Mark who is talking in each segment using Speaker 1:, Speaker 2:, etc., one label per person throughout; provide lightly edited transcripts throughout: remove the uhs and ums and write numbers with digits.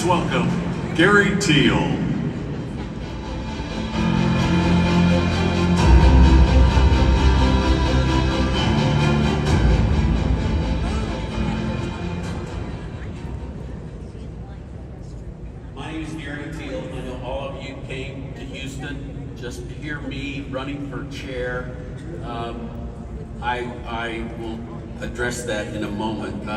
Speaker 1: Please welcome Gary Teal.
Speaker 2: My name is Gary Teal. I know all of you came to Houston just to hear me running for chair. I will address that in a moment.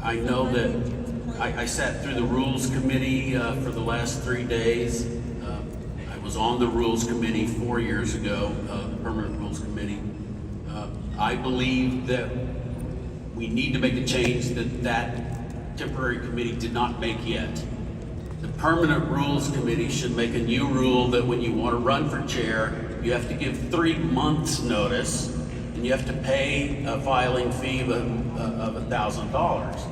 Speaker 2: I know that I sat through the Rules Committee for the last 3 days. I was on the Rules Committee 4 years ago, the Permanent Rules Committee. I believe that we need to make a change that temporary committee did not make yet. The Permanent Rules Committee should make a new rule that when you want to run for chair, you have to give 3 months notice and you have to pay a filing fee of $1,000.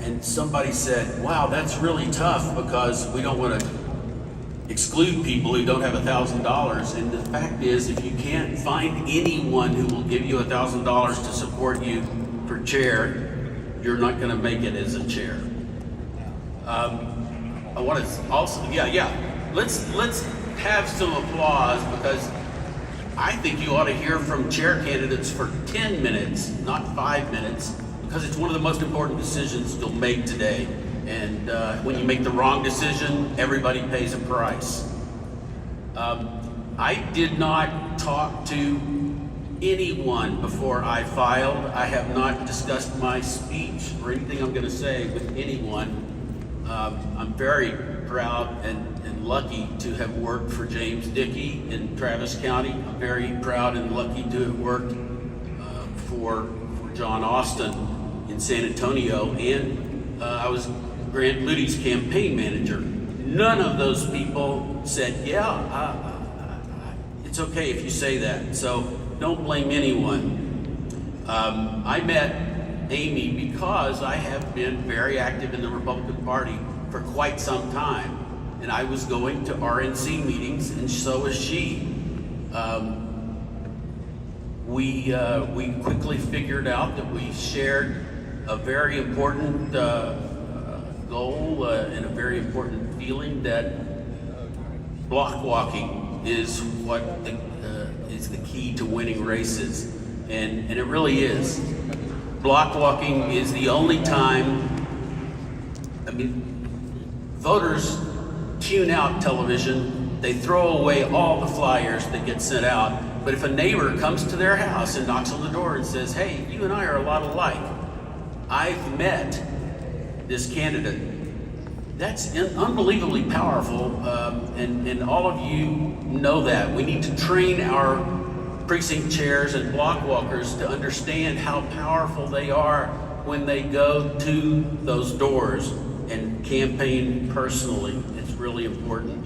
Speaker 2: And somebody said, wow, that's really tough because we don't want to exclude people who don't have $1,000. And the fact is, if you can't find anyone who will give you $1,000 to support you for chair, you're not going to make it as a chair. I want to also, let's have some applause because I think you ought to hear from chair candidates for 10 minutes, not 5 minutes, because it's one of the most important decisions you'll make today. And when you make the wrong decision, everybody pays a price. I did not talk to anyone before I filed. I have not discussed my speech or anything I'm going to say with anyone. I'm very proud and lucky to have worked for James Dickey in Travis County. I'm very proud and lucky to have worked for John Austin in San Antonio, and I was Grant Moody's campaign manager. None of those people said, yeah, it's okay if you say that, so don't blame anyone. I met Amy because I have been very active in the Republican Party for quite some time, and I was going to RNC meetings, and so was she. We quickly figured out that we shared a very important goal and a very important feeling that block walking is what is the key to winning races, and it really is. Block walking is the only time, voters tune out television, they throw away all the flyers that get sent out, but if a neighbor comes to their house and knocks on the door and says, hey, you and I are a lot alike, I've met this candidate, that's unbelievably powerful, and all of you know that. We need to train our precinct chairs and block walkers to understand how powerful they are when they go to those doors and campaign personally. It's really important.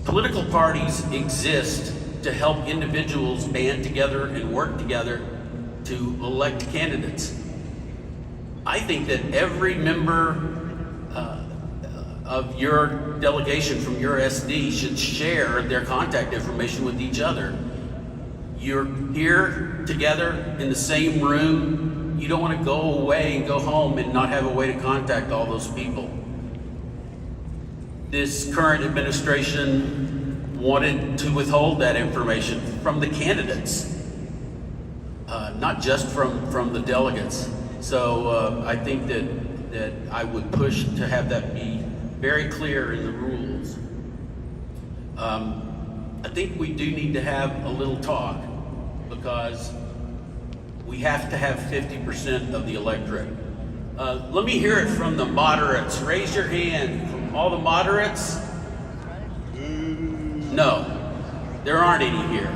Speaker 2: Political parties exist to help individuals band together and work together to elect candidates. I think that every member of your delegation from your SD should share their contact information with each other. You're here together in the same room. You don't want to go away and go home and not have a way to contact all those people. This current administration wanted to withhold that information from the candidates, not just from the delegates. So I think that I would push to have that be very clear in the rules. I think we do need to have a little talk because we have to have 50% of the electorate. Let me hear it from the moderates. Raise your hand. From all the moderates? No, there aren't any here.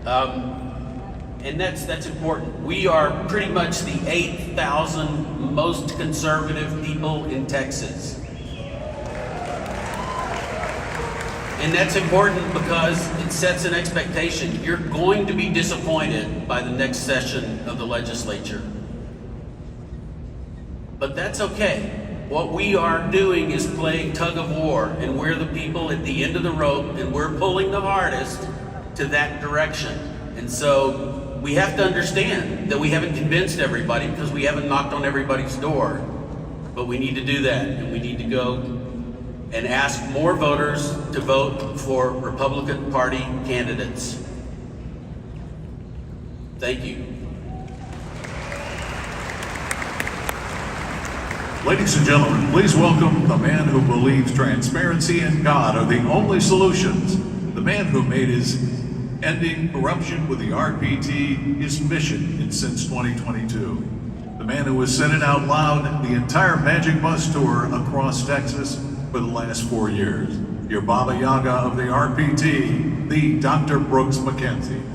Speaker 2: And that's important. We are pretty much the 8,000 most conservative people in Texas. And that's important because it sets an expectation. You're going to be disappointed by the next session of the legislature. But that's okay. What we are doing is playing tug of war, and we're the people at the end of the rope, and we're pulling the hardest to that direction. And so we have to understand that we haven't convinced everybody because we haven't knocked on everybody's door. But we need to do that, and we need to go and ask more voters to vote for Republican Party candidates. Thank you.
Speaker 1: Ladies and gentlemen, please welcome the man who believes transparency and God are the only solutions. The man who made his ending corruption with the RPT his mission since 2022. The man who has said it out loud the entire Magic Bus tour across Texas for the last 4 years. Your Baba Yaga of the RPT, the Dr. Brooks McKenzie.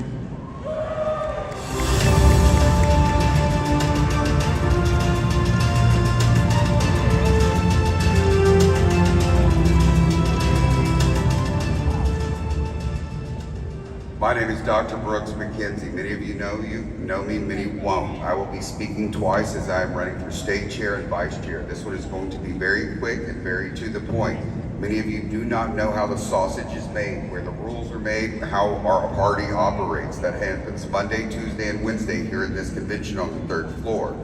Speaker 3: My name is Dr. Brooks McKenzie. Many of you know me, many won't. I will be speaking twice as I am running for state chair and vice chair. This one is going to be very quick and very to the point. Many of you do not know how the sausage is made, where the rules are made, how our party operates. That happens Monday, Tuesday, and Wednesday here at this convention on the 3rd floor.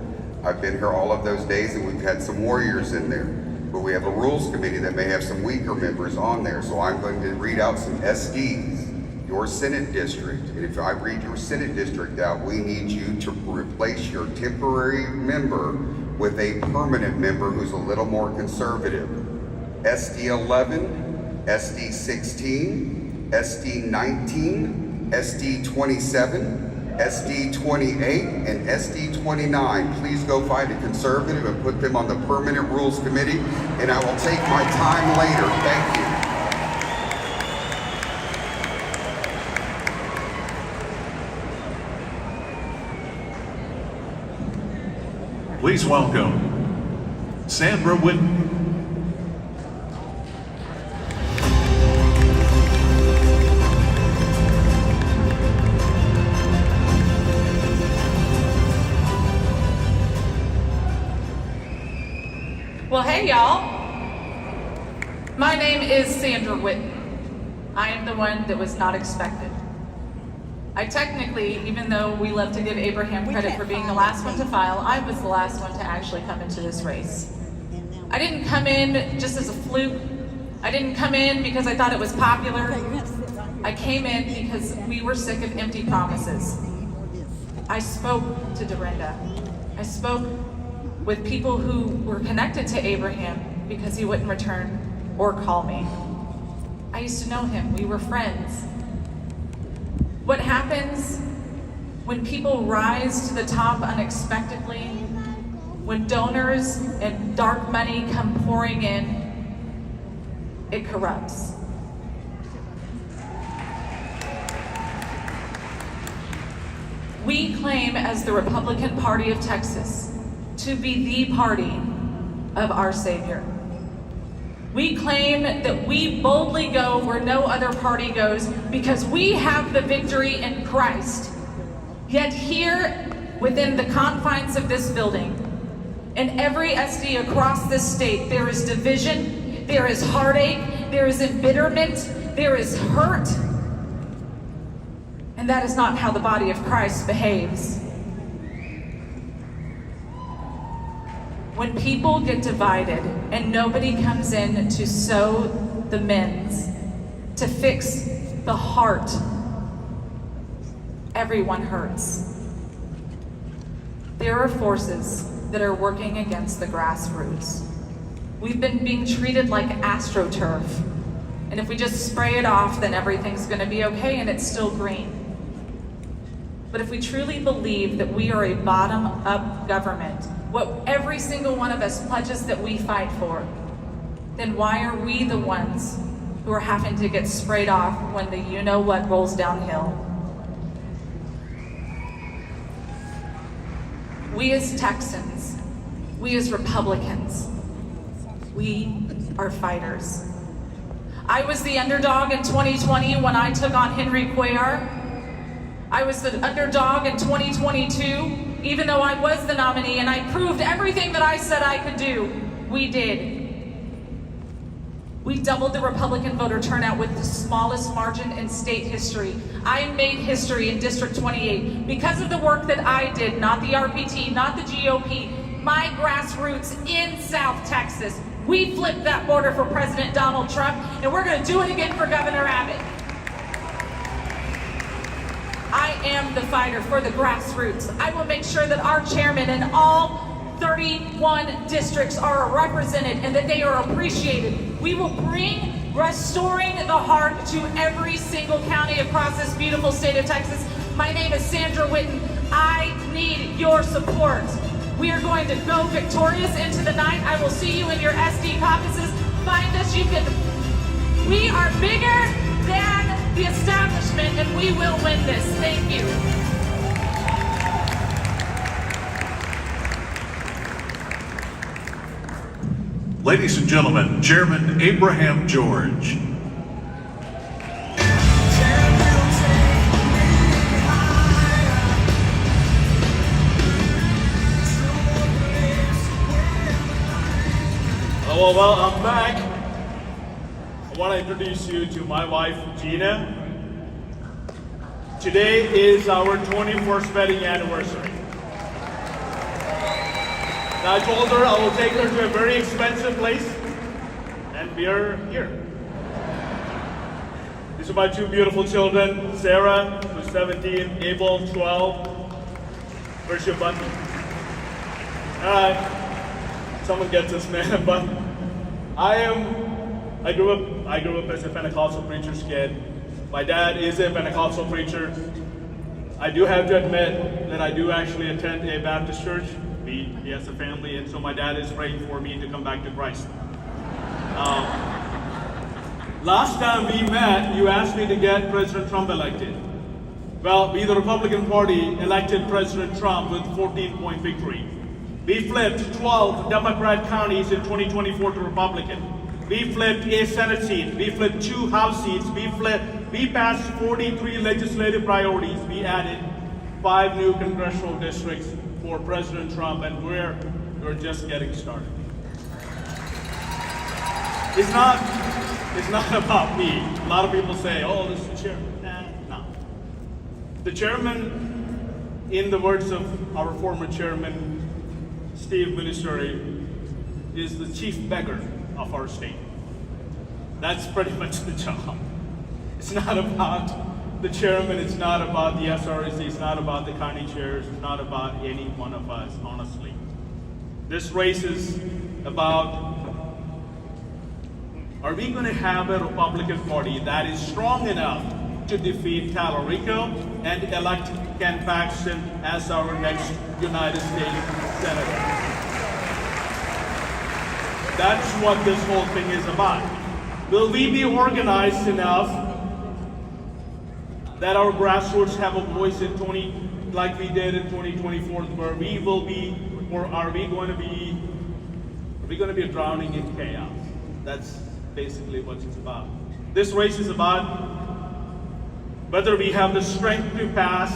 Speaker 3: I've been here all of those days and we've had some warriors in there. But we have a rules committee that may have some weaker members on there. So I'm going to read out some SDs. Your Senate district, and if I read your Senate district out, we need you to replace your temporary member with a permanent member who's a little more conservative. SD 11, SD 16, SD 19, SD 27, SD 28, and SD 29. Please go find a conservative and put them on the permanent rules committee, and I will take my time later. Thank you.
Speaker 1: Please welcome Sandra Whitten.
Speaker 4: Well, hey y'all. My name is Sandra Whitten. I am the one that was not expected. I technically, even though we love to give Abraham credit for being the last one to file, I was the last one to actually come into this race. I didn't come in just as a fluke. I didn't come in because I thought it was popular. I came in because we were sick of empty promises. I spoke to Dorinda. I spoke with people who were connected to Abraham because he wouldn't return or call me. I used to know him. We were friends. What happens when people rise to the top unexpectedly, when donors and dark money come pouring in, it corrupts. We claim as the Republican Party of Texas to be the party of our Savior. We claim that we boldly go where no other party goes because we have the victory in Christ. Yet here, within the confines of this building, in every SD across this state, there is division, there is heartache, there is embitterment, there is hurt. And that is not how the body of Christ behaves. When people get divided and nobody comes in to sow the mends, to fix the heart, everyone hurts. There are forces that are working against the grassroots. We've been being treated like AstroTurf. And if we just spray it off, then everything's gonna be okay and it's still green. But if we truly believe that we are a bottom-up government, what every single one of us pledges that we fight for, then why are we the ones who are having to get sprayed off when the you-know-what rolls downhill? We as Texans, we as Republicans, we are fighters. I was the underdog in 2020 when I took on Henry Cuellar. I was the underdog in 2022, even though I was the nominee and I proved everything that I said I could do, we did. We doubled the Republican voter turnout with the smallest margin in state history. I made history in District 28 because of the work that I did, not the RPT, not the GOP, my grassroots in South Texas. We flipped that border for President Donald Trump, and we're going to do it again for Governor Abbott. I am the fighter for the grassroots. I will make sure that our chairman and all 31 districts are represented and that they are appreciated. We will bring restoring the heart to every single county across this beautiful state of Texas. My name is Sandra Whitten. I need your support. We are going to go victorious into the night. I will see you in your SD caucuses. Find us. We are bigger than the establishment, and we will win this. Thank you.
Speaker 1: Ladies and gentlemen, Chairman Abraham George.
Speaker 5: Well, I'm back. I want to introduce you to my wife, Gina. Today is our 21st wedding anniversary. And I told her I will take her to a very expensive place, and we are here. These are my two beautiful children, Sarah, who's 17, Abel, 12. Where's your button? All right, someone gets this man a button. I grew up as a Pentecostal preacher's kid. My dad is a Pentecostal preacher. I do have to admit that I do actually attend a Baptist church. He has a family, and so my dad is praying for me to come back to Christ. Last time we met, you asked me to get President Trump elected. Well, we, the Republican Party, elected President Trump with 14-point victory. We flipped 12 Democrat counties in 2024 to Republican. We flipped a Senate seat. We flipped 2 House seats. We passed 43 legislative priorities. We added 5 new congressional districts for President Trump, and we're just getting started. It's not about me. A lot of people say, oh, this is the chairman. No. The chairman, in the words of our former chairman, Steve Ministeri, is the chief beggar of our state. That's pretty much the job. It's not about the chairman, it's not about the SRSC, it's not about the county chairs, it's not about any one of us, honestly. This race is about, are we going to have a Republican Party that is strong enough to defeat Talarico and elect Ken Paxton as our next United States Senator? That's what this whole thing is about. Will we be organized enough that our grassroots have a voice in like we did in 2024, where we will be, or are we going to be drowning in chaos? That's basically what it's about. This race is about whether we have the strength to pass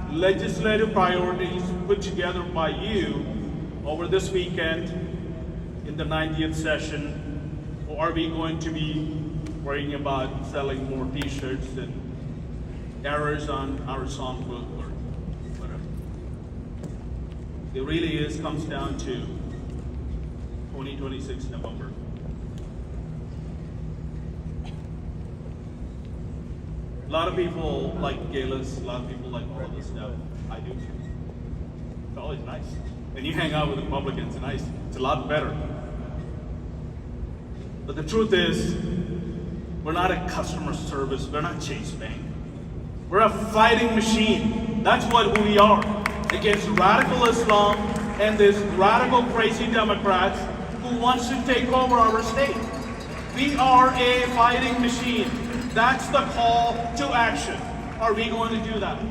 Speaker 5: legislative priorities put together by you over this weekend in the 90th session, or are we going to be worrying about selling more t-shirts and errors on our songbook or whatever? It really comes down to 2026 November. A lot of people like galas, a lot of people like all of this stuff. I do too. It's always nice. When you hang out with Republicans, it's nice. It's a lot better. But the truth is, we're not a customer service. We're not Chase Bank. We're a fighting machine. That's what we are. Against radical Islam and this radical crazy Democrats who wants to take over our state. We are a fighting machine. That's the call to action. Are we going to do that?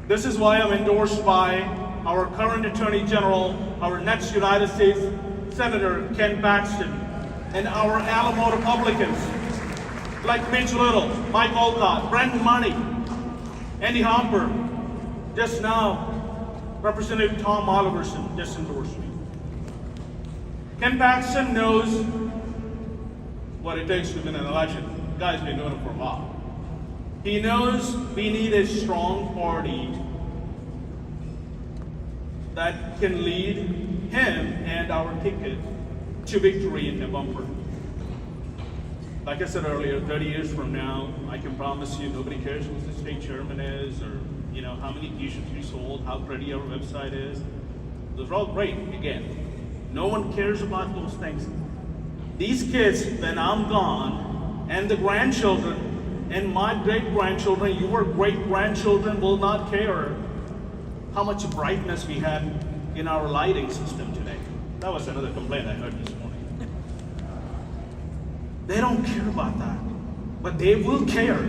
Speaker 5: This is why I'm endorsed by our current Attorney General, our next United States Senator, Ken Paxton, and our Alamo Republicans, like Mitch Little, Mike Olcott, Brent Money, Andy Homper. Just now, Representative Tom Oliverson just endorsed me. Ken Paxton knows what it takes to win an election. The guy's been doing it for a while. He knows we need a strong party that can lead him and our ticket to victory in November. Like I said earlier, 30 years from now, I can promise you nobody cares who the state chairman is, or how many t-shirts we sold, how pretty our website is. Those are all great. Again, no one cares about those things. These kids, when I'm gone, and the grandchildren, and my great-grandchildren, your great-grandchildren will not care how much brightness we had in our lighting system today. That was another complaint I heard this morning. They don't care about that, but they will care.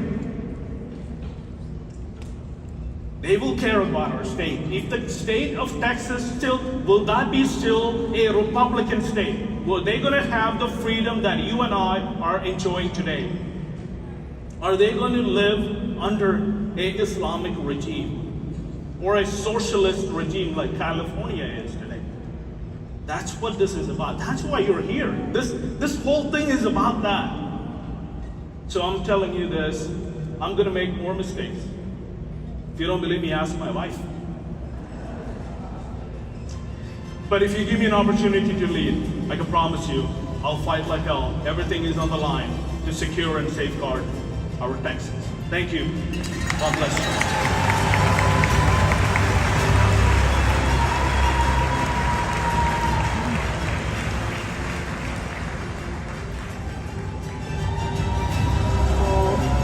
Speaker 5: They will care about our state. If the state of Texas will that be still a Republican state? Well, they're going to have the freedom that you and I are enjoying today? Are they going to live under an Islamic regime or a socialist regime like California is today? That's what this is about. That's why you're here. This whole thing is about that. So I'm telling you this, I'm going to make more mistakes. If you don't believe me, ask my wife. But if you give me an opportunity to lead, I can promise you, I'll fight like hell. Everything is on the line to secure and safeguard our Texas. Thank you. God bless you.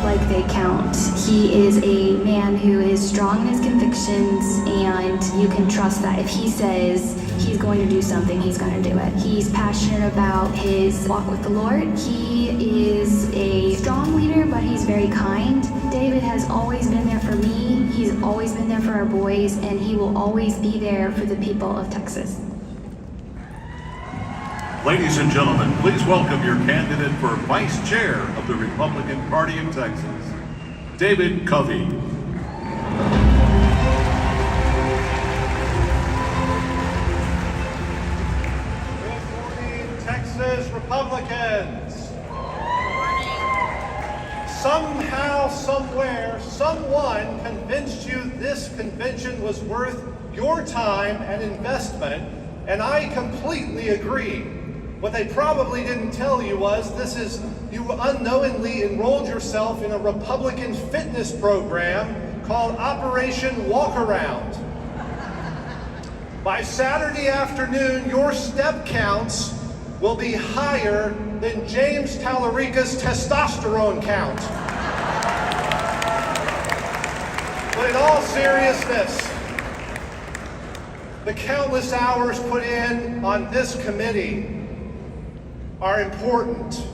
Speaker 6: Like they count. He is a man who is strong in his convictions, and you can trust that if he says he's going to do something, he's going to do it. He's passionate about his walk with the Lord. He is a strong leader, but he's very kind. David has always been there for me. He's always been there for our boys, and he will always be there for the people of Texas.
Speaker 1: Ladies and gentlemen, please welcome your candidate for Vice Chair of the Republican Party of Texas, David Covey.
Speaker 7: Good morning, Texas Republicans. Somehow, somewhere, someone convinced you this convention was worth your time and investment, and I completely agree. What they probably didn't tell you was you unknowingly enrolled yourself in a Republican fitness program called Operation Walkaround. By Saturday afternoon, your step counts will be higher than James Tallarica's testosterone count. But in all seriousness, the countless hours put in on this committee are important.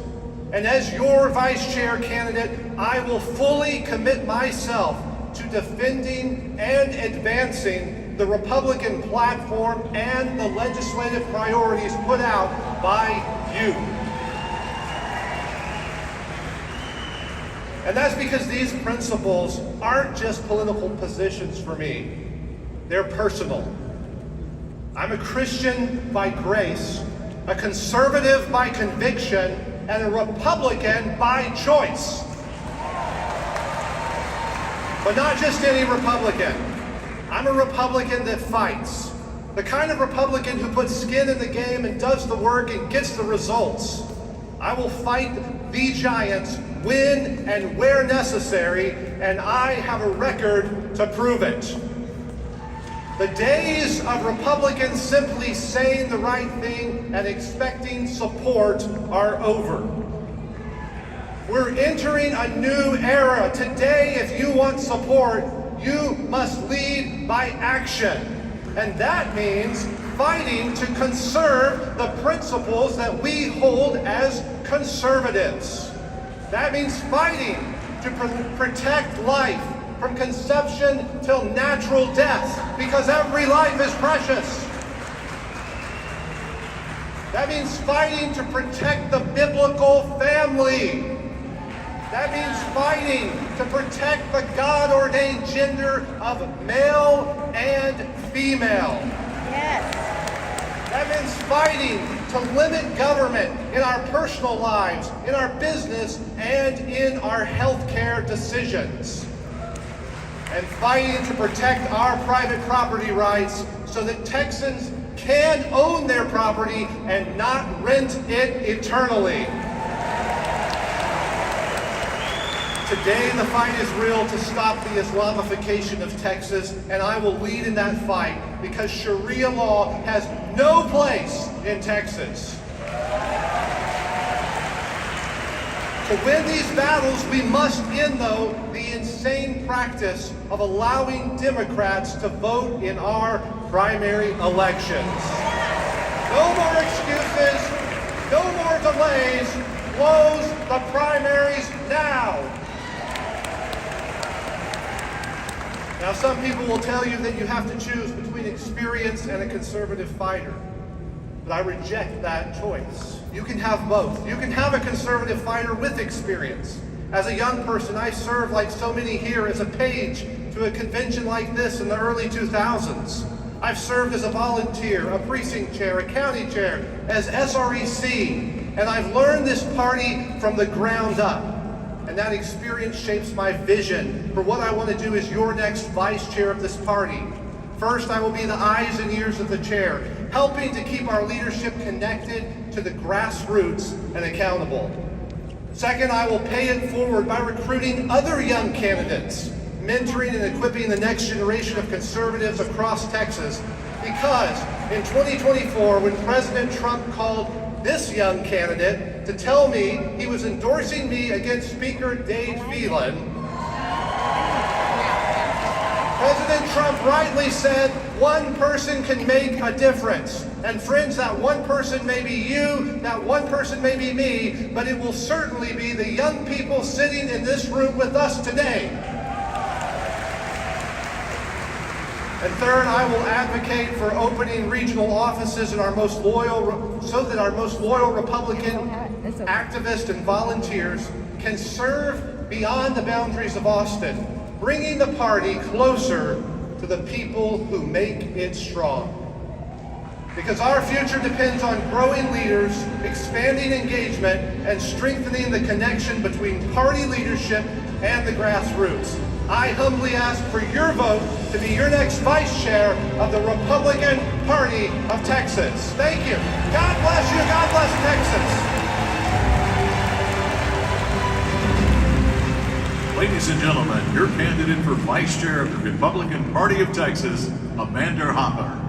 Speaker 7: And as your vice chair candidate, I will fully commit myself to defending and advancing the Republican platform and the legislative priorities put out by you. And that's because these principles aren't just political positions for me. They're personal. I'm a Christian by grace, a conservative by conviction, and a Republican by choice. But not just any Republican. I'm a Republican that fights. The kind of Republican who puts skin in the game and does the work and gets the results. I will fight the giants, win and where necessary, and I have a record to prove it. The days of Republicans simply saying the right thing and expecting support are over. We're entering a new era. Today, if you want support, you must lead by action. And that means fighting to conserve the principles that we hold as conservatives. That means fighting to protect life from conception till natural death, because every life is precious. That means fighting to protect the biblical family. That means fighting to protect the God-ordained gender of male and female.
Speaker 8: Yes.
Speaker 7: That means fighting to limit government in our personal lives, in our business, and in our healthcare decisions. And fighting to protect our private property rights so that Texans can own their property and not rent it eternally. Today, the fight is real to stop the Islamification of Texas, and I will lead in that fight because Sharia law has no place in Texas. To win these battles, we must end, though, the insane practice of allowing Democrats to vote in our primary elections. No more excuses, no more delays. Close the primaries now. Now, some people will tell you that you have to choose between experience and a conservative fighter. But I reject that choice. You can have both. You can have a conservative fighter with experience. As a young person, I served, like so many here, as a page to a convention like this in the early 2000s. I've served as a volunteer, a precinct chair, a county chair, as SREC, and I've learned this party from the ground up. And that experience shapes my vision for what I want to do as your next vice chair of this party. First, I will be the eyes and ears of the chair, helping to keep our leadership connected to the grassroots and accountable. Second, I will pay it forward by recruiting other young candidates, mentoring and equipping the next generation of conservatives across Texas. Because in 2024, when President Trump called this young candidate to tell me he was endorsing me against Speaker Dave Phelan, President Trump rightly said, one person can make a difference. And friends, that one person may be you, that one person may be me, but it will certainly be the young people sitting in this room with us today. And third, I will advocate for opening regional offices in our most loyal, so that our most loyal Republican activists and volunteers can serve beyond the boundaries of Austin, bringing the party closer to the people who make it strong. Because our future depends on growing leaders, expanding engagement, and strengthening the connection between party leadership and the grassroots. I humbly ask for your vote to be your next vice chair of the Republican Party of Texas. Thank you. God bless you. God bless Texas.
Speaker 1: Ladies and gentlemen, your candidate for vice chair of the Republican Party of Texas, Amanda Hopper.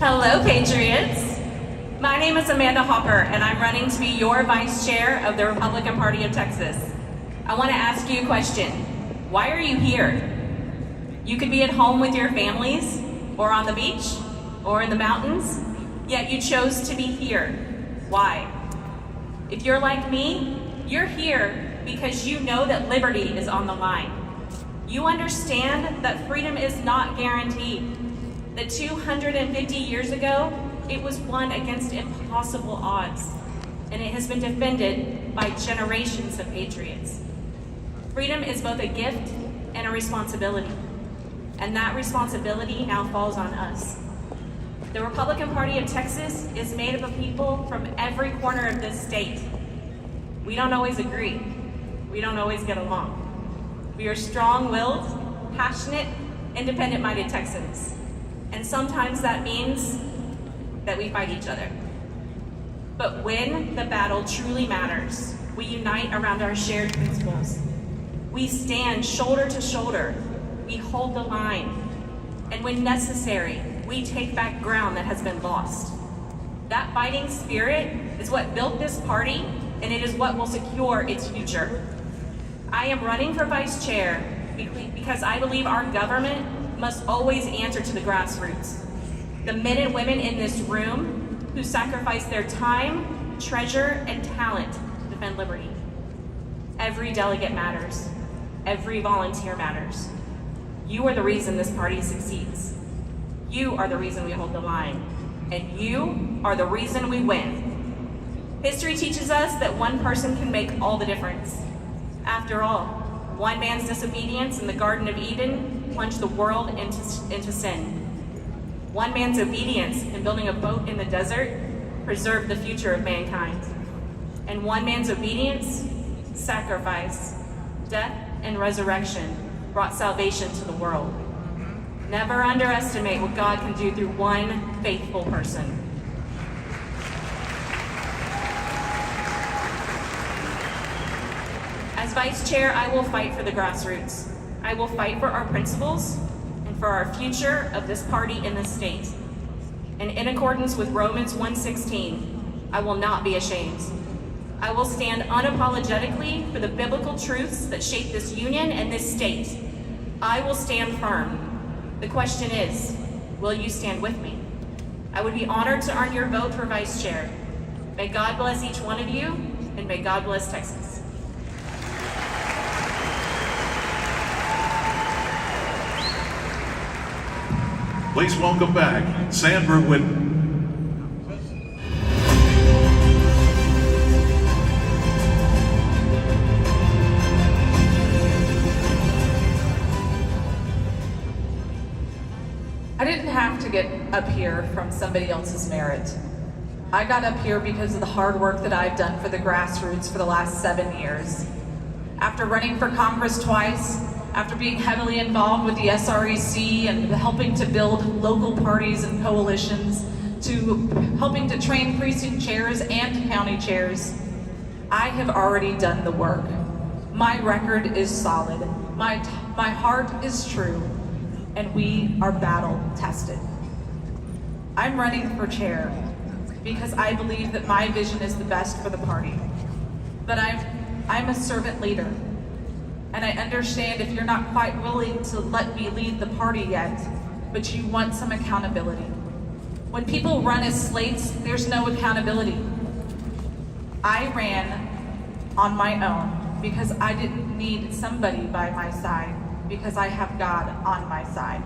Speaker 8: Hello, Patriots. My name is Amanda Hopper, and I'm running to be your vice chair of the Republican Party of Texas. I want to ask you a question. Why are you here? You could be at home with your families, or on the beach, or in the mountains, yet you chose to be here. Why? If you're like me, you're here because you know that liberty is on the line. You understand that freedom is not guaranteed. That 250 years ago, it was won against impossible odds, and it has been defended by generations of patriots. Freedom is both a gift and a responsibility, and that responsibility now falls on us. The Republican Party of Texas is made up of people from every corner of this state. We don't always agree. We don't always get along. We are strong-willed, passionate, independent-minded Texans. And sometimes that means that we fight each other. But when the battle truly matters, we unite around our shared principles. We stand shoulder to shoulder. We hold the line. And when necessary, we take back ground that has been lost. That fighting spirit is what built this party, and it is what will secure its future. I am running for vice chair because I believe our government must always answer to the grassroots. The men and women in this room who sacrifice their time, treasure, and talent to defend liberty. Every delegate matters. Every volunteer matters. You are the reason this party succeeds. You are the reason we hold the line. And you are the reason we win. History teaches us that one person can make all the difference. After all, one man's disobedience in the Garden of Eden plunged the world into sin. One man's obedience in building a boat in the desert preserved the future of mankind. And one man's obedience, sacrifice, death, and resurrection brought salvation to the world. Never underestimate what God can do through one faithful person. As Vice Chair, I will fight for the grassroots. I will fight for our principles and for our future of this party in this state. And in accordance with Romans 1:16, I will not be ashamed. I will stand unapologetically for the biblical truths that shape this union and this state. I will stand firm. The question is, will you stand with me? I would be honored to earn your vote for Vice Chair. May God bless each one of you, and may God bless Texas.
Speaker 1: Please welcome back Sandra Whitten.
Speaker 4: I didn't have to get up here from somebody else's merit. I got up here because of the hard work that I've done for the grassroots for the last 7 years. After running for Congress twice, after being heavily involved with the SREC and helping to build local parties and coalitions, to helping to train precinct chairs and county chairs, I have already done the work. My record is solid. My heart is true, and we are battle tested. I'm running for chair because I believe that my vision is the best for the party. But I'm a servant leader. And I understand if you're not quite willing to let me lead the party yet, but you want some accountability. When people run as slates, there's no accountability. I ran on my own because I didn't need somebody by my side, because I have God on my side.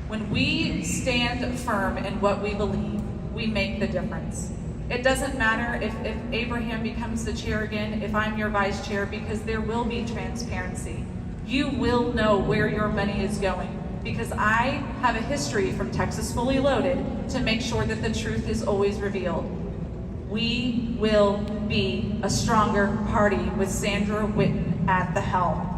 Speaker 4: When we stand firm in what we believe, we make the difference. It doesn't matter if Abraham becomes the chair again, if I'm your vice chair, because there will be transparency. You will know where your money is going, because I have a history from Texas Fully Loaded to make sure that the truth is always revealed. We will be a stronger party with Sandra Whitten at the helm.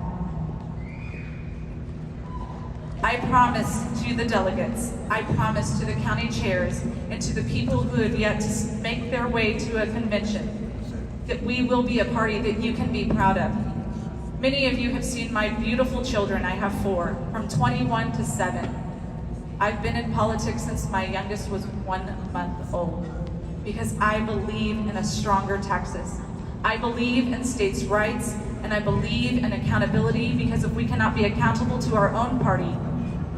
Speaker 4: I promise to the delegates, I promise to the county chairs, and to the people who have yet to make their way to a convention, that we will be a party that you can be proud of. Many of you have seen my beautiful children. I have 4, from 21 to 7. I've been in politics since my youngest was 1 month old, because I believe in a stronger Texas. I believe in states' rights, and I believe in accountability, because if we cannot be accountable to our own party,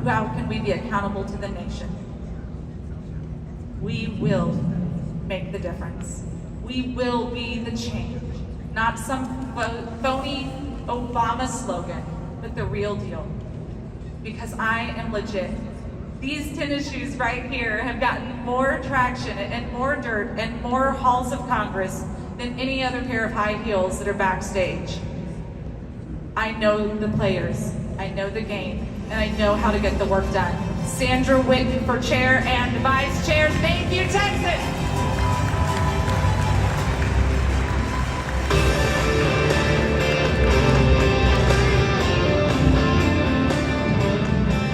Speaker 4: how can we be accountable to the nation? We will make the difference. We will be the change. Not some phony Obama slogan, but the real deal. Because I am legit. These tennis shoes right here have gotten more traction and more dirt and more halls of Congress than any other pair of high heels that are backstage. I know the players, I know the game, and I know how to get the work done. Sandra Whitten for chair and vice chair. Thank you, Texas!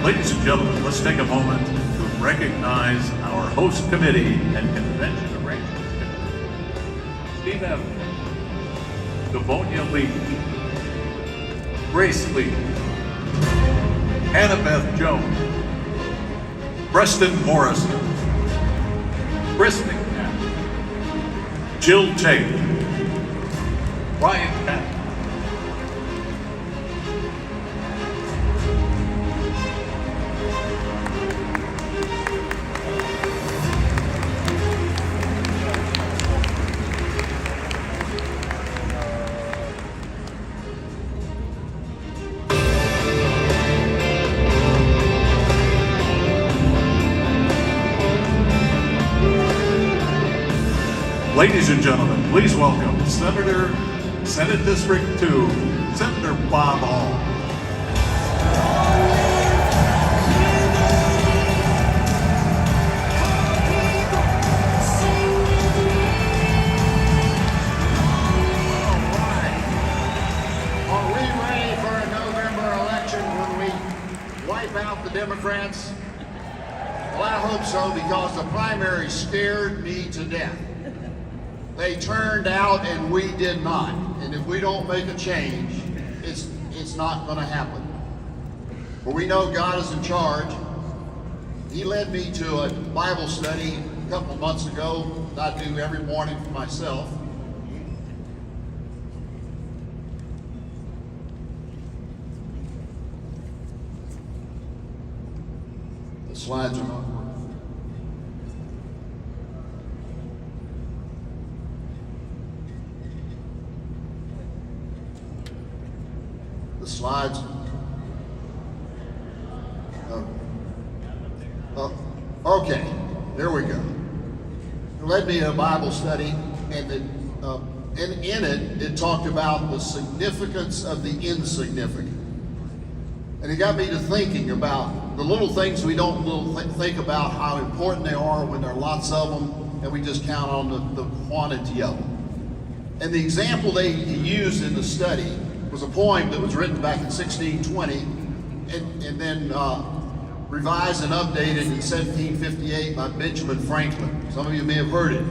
Speaker 1: Ladies and gentlemen, let's take a moment to recognize our host committee and convention arrangements committee. Steve Evans, Devonia Lee, Grace Lee, Annabeth Jones, Preston Morrison, Kristen Capp, Jill Tate, Ryan Capp, Ladies and gentlemen, please welcome Senate District 2, Senator Bob Hall.
Speaker 9: Are we ready for a November election when we wipe out the Democrats? Well, I hope so, because the primary scared me to death. They turned out and we did not. And if we don't make a change, it's not going to happen. But we know God is in charge. He led me to a Bible study a couple months ago that I do every morning for myself. The slides are not working. The slides. Okay, there we go. It led me to a Bible study, and in it talked about the significance of the insignificant. And it got me to thinking about the little things we don't think about, how important they are when there are lots of them, and we just count on the quantity of them. And the example they used in the study was a poem that was written back in 1620 and then revised and updated in 1758 by Benjamin Franklin. Some of you may have heard it.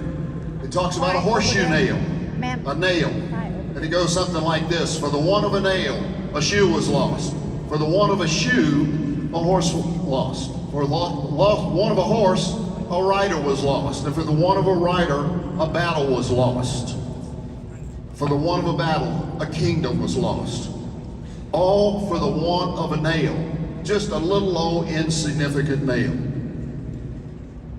Speaker 9: It talks about a horseshoe nail, a nail. And it goes something like this: for the want of a nail, a shoe was lost. For the want of a shoe, a horse was lost. For the want of a horse, a rider was lost. And for the want of a rider, a battle was lost. For the want of a battle, a kingdom was lost. All for the want of a nail, just a little old insignificant nail.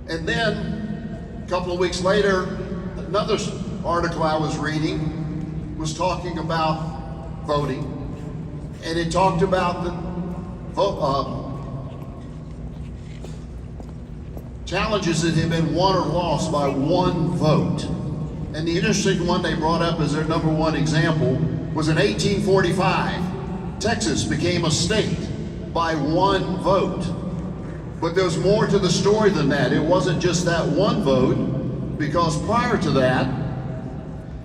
Speaker 9: And then, a couple of weeks later, another article I was reading was talking about voting. And it talked about the challenges that have been won or lost by one vote. And the interesting one they brought up as their number one example was in 1845, Texas became a state by one vote. But there's more to the story than that. It wasn't just that one vote, because prior to that,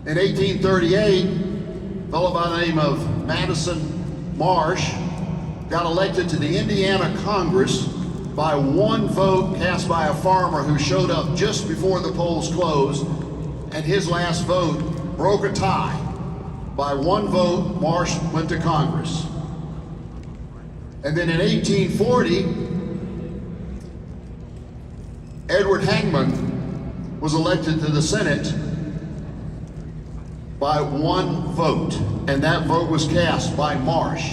Speaker 9: in 1838, a fellow by the name of Madison Marsh got elected to the Indiana Congress by one vote cast by a farmer who showed up just before the polls closed, and his last vote broke a tie. By one vote, Marsh went to Congress. And then in 1840, Edward Hangman was elected to the Senate by one vote, and that vote was cast by Marsh.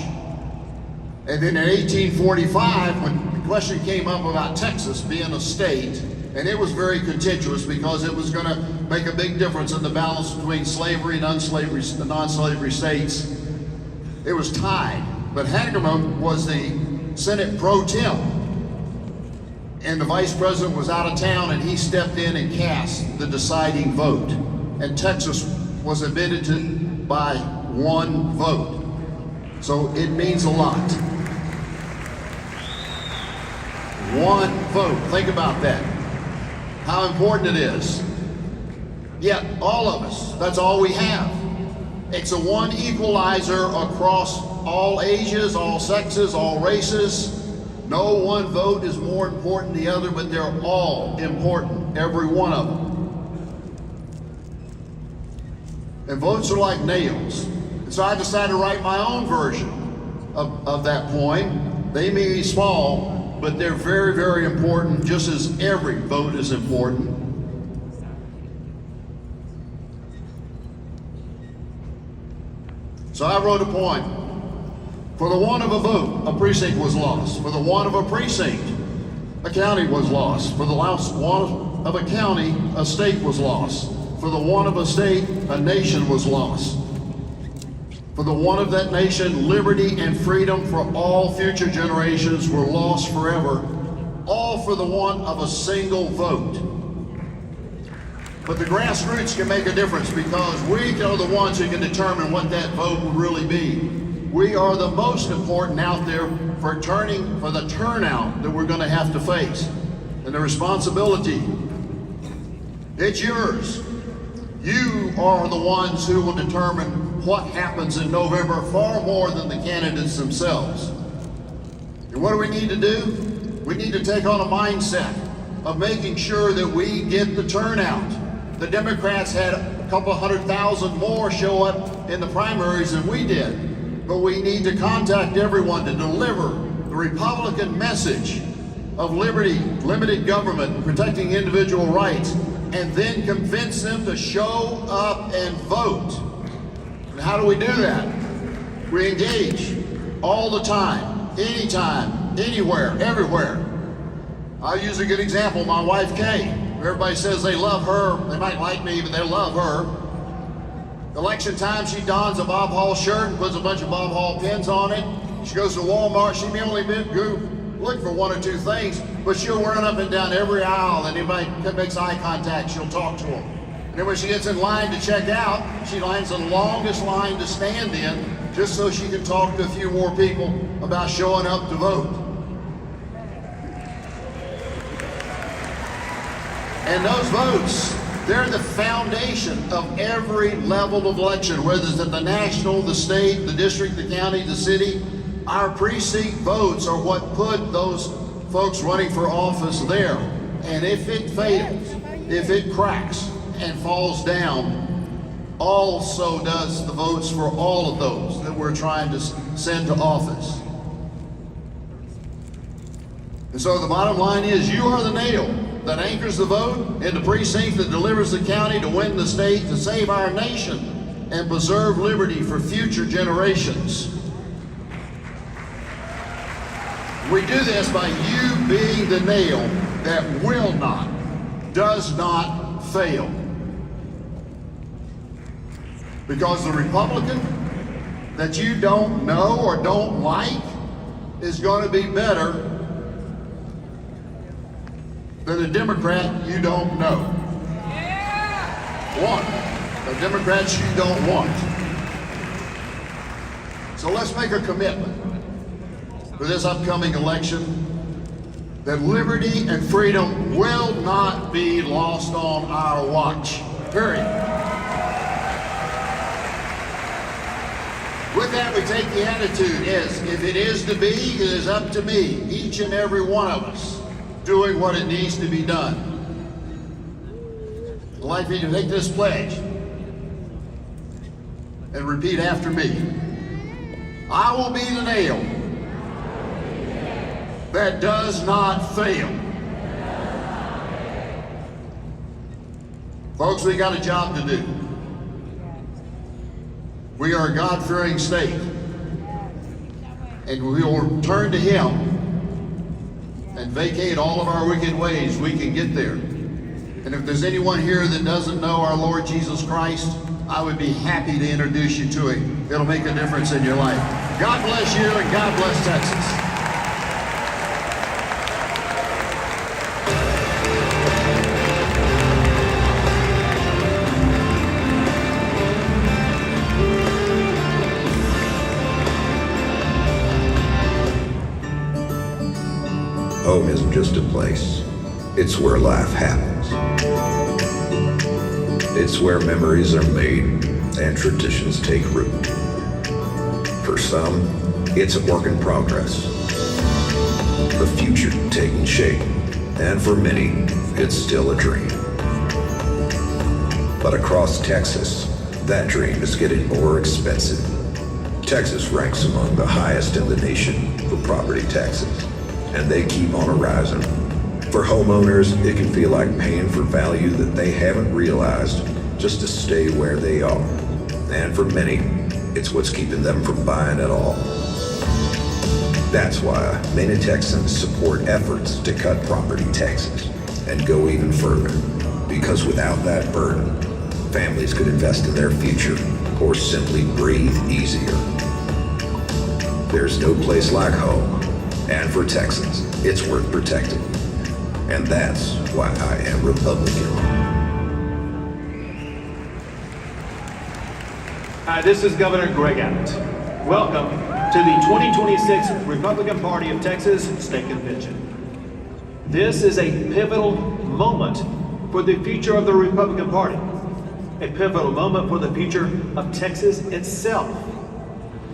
Speaker 9: And then in 1845, when the question came up about Texas being a state, and it was very contentious because it was going to make a big difference in the balance between slavery and non-slavery states, it was tied. But Hangman was the Senate pro tem, and the vice president was out of town, and he stepped in and cast the deciding vote. And Texas was admitted to by one vote. So it means a lot. One vote. Think about that. How important it is. Yet, all of us, that's all we have. It's a one equalizer across all ages, all sexes, all races. No one vote is more important than the other, but they're all important, every one of them. And votes are like nails. And so I decided to write my own version of that poem. They may be small, but they're very, very important, just as every vote is important. So I wrote a poem. For the want of a vote, a precinct was lost. For the want of a precinct, a county was lost. For the want of a county, a state was lost. For the want of a state, a nation was lost. For the want of that nation, liberty and freedom for all future generations were lost forever, all for the want of a single vote. But the grassroots can make a difference because we are the ones who can determine what that vote will really be. We are the most important out there for the turnout that we're going to have to face. And the responsibility, it's yours. You are the ones who will determine what happens in November far more than the candidates themselves. And what do we need to do? We need to take on a mindset of making sure that we get the turnout. The Democrats had a couple 100,000 more show up in the primaries than we did. But we need to contact everyone to deliver the Republican message of liberty, limited government, and protecting individual rights, and then convince them to show up and vote. And how do we do that? We engage all the time, anytime, anywhere, everywhere. I'll use a good example, my wife Kay. Everybody says they love her, they might like me, but they love her. Election time, she dons a Bob Hall shirt and puts a bunch of Bob Hall pins on it. She goes to Walmart, she may only go look for one or two things, but she'll run up and down every aisle, and anybody that makes eye contact, she'll talk to them. And then when she gets in line to check out, she lines the longest line to stand in, just so she can talk to a few more people about showing up to vote. And those votes, they're the foundation of every level of election, whether it's at the national, the state, the district, the county, the city. Our precinct votes are what put those folks running for office there. And if it fails, if it cracks and falls down, also does the votes for all of those that we're trying to send to office. And so the bottom line is, you are the nail that anchors the vote in the precinct that delivers the county to win the state, to save our nation and preserve liberty for future generations. We do this by you being the nail that will not, does not fail. Because the Republican that you don't know or don't like is going to be better than a Democrat you don't know. The Democrats you don't want. So let's make a commitment for this upcoming election that liberty and freedom will not be lost on our watch, period. With that, we take the attitude as if it is to be, it is up to me, each and every one of us, doing what it needs to be done. I'd like you to take this pledge and repeat after me. I will be the nail that does not fail. Folks, we got a job to do. We are a God-fearing state, and we will turn to Him and vacate all of our wicked ways. We can get there. And if there's anyone here that doesn't know our Lord Jesus Christ, I would be happy to introduce you to Him. It'll make a difference in your life. God bless you, and God bless Texas.
Speaker 10: Home isn't just a place, it's where life happens. It's where memories are made and traditions take root. For some, it's a work in progress, the future taking shape, and for many, it's still a dream. But across Texas, that dream is getting more expensive. Texas ranks among the highest in the nation for property taxes, and they keep on rising. For homeowners, it can feel like paying for value that they haven't realized just to stay where they are. And for many, it's what's keeping them from buying at all. That's why many Texans support efforts to cut property taxes and go even further. Because without that burden, families could invest in their future or simply breathe easier. There's no place like home. And for Texans, it's worth protecting. And that's why I am Republican.
Speaker 11: Hi, this is Governor Greg Abbott. Welcome to the 2026 Republican Party of Texas State Convention. This is a pivotal moment for the future of the Republican Party, a pivotal moment for the future of Texas itself.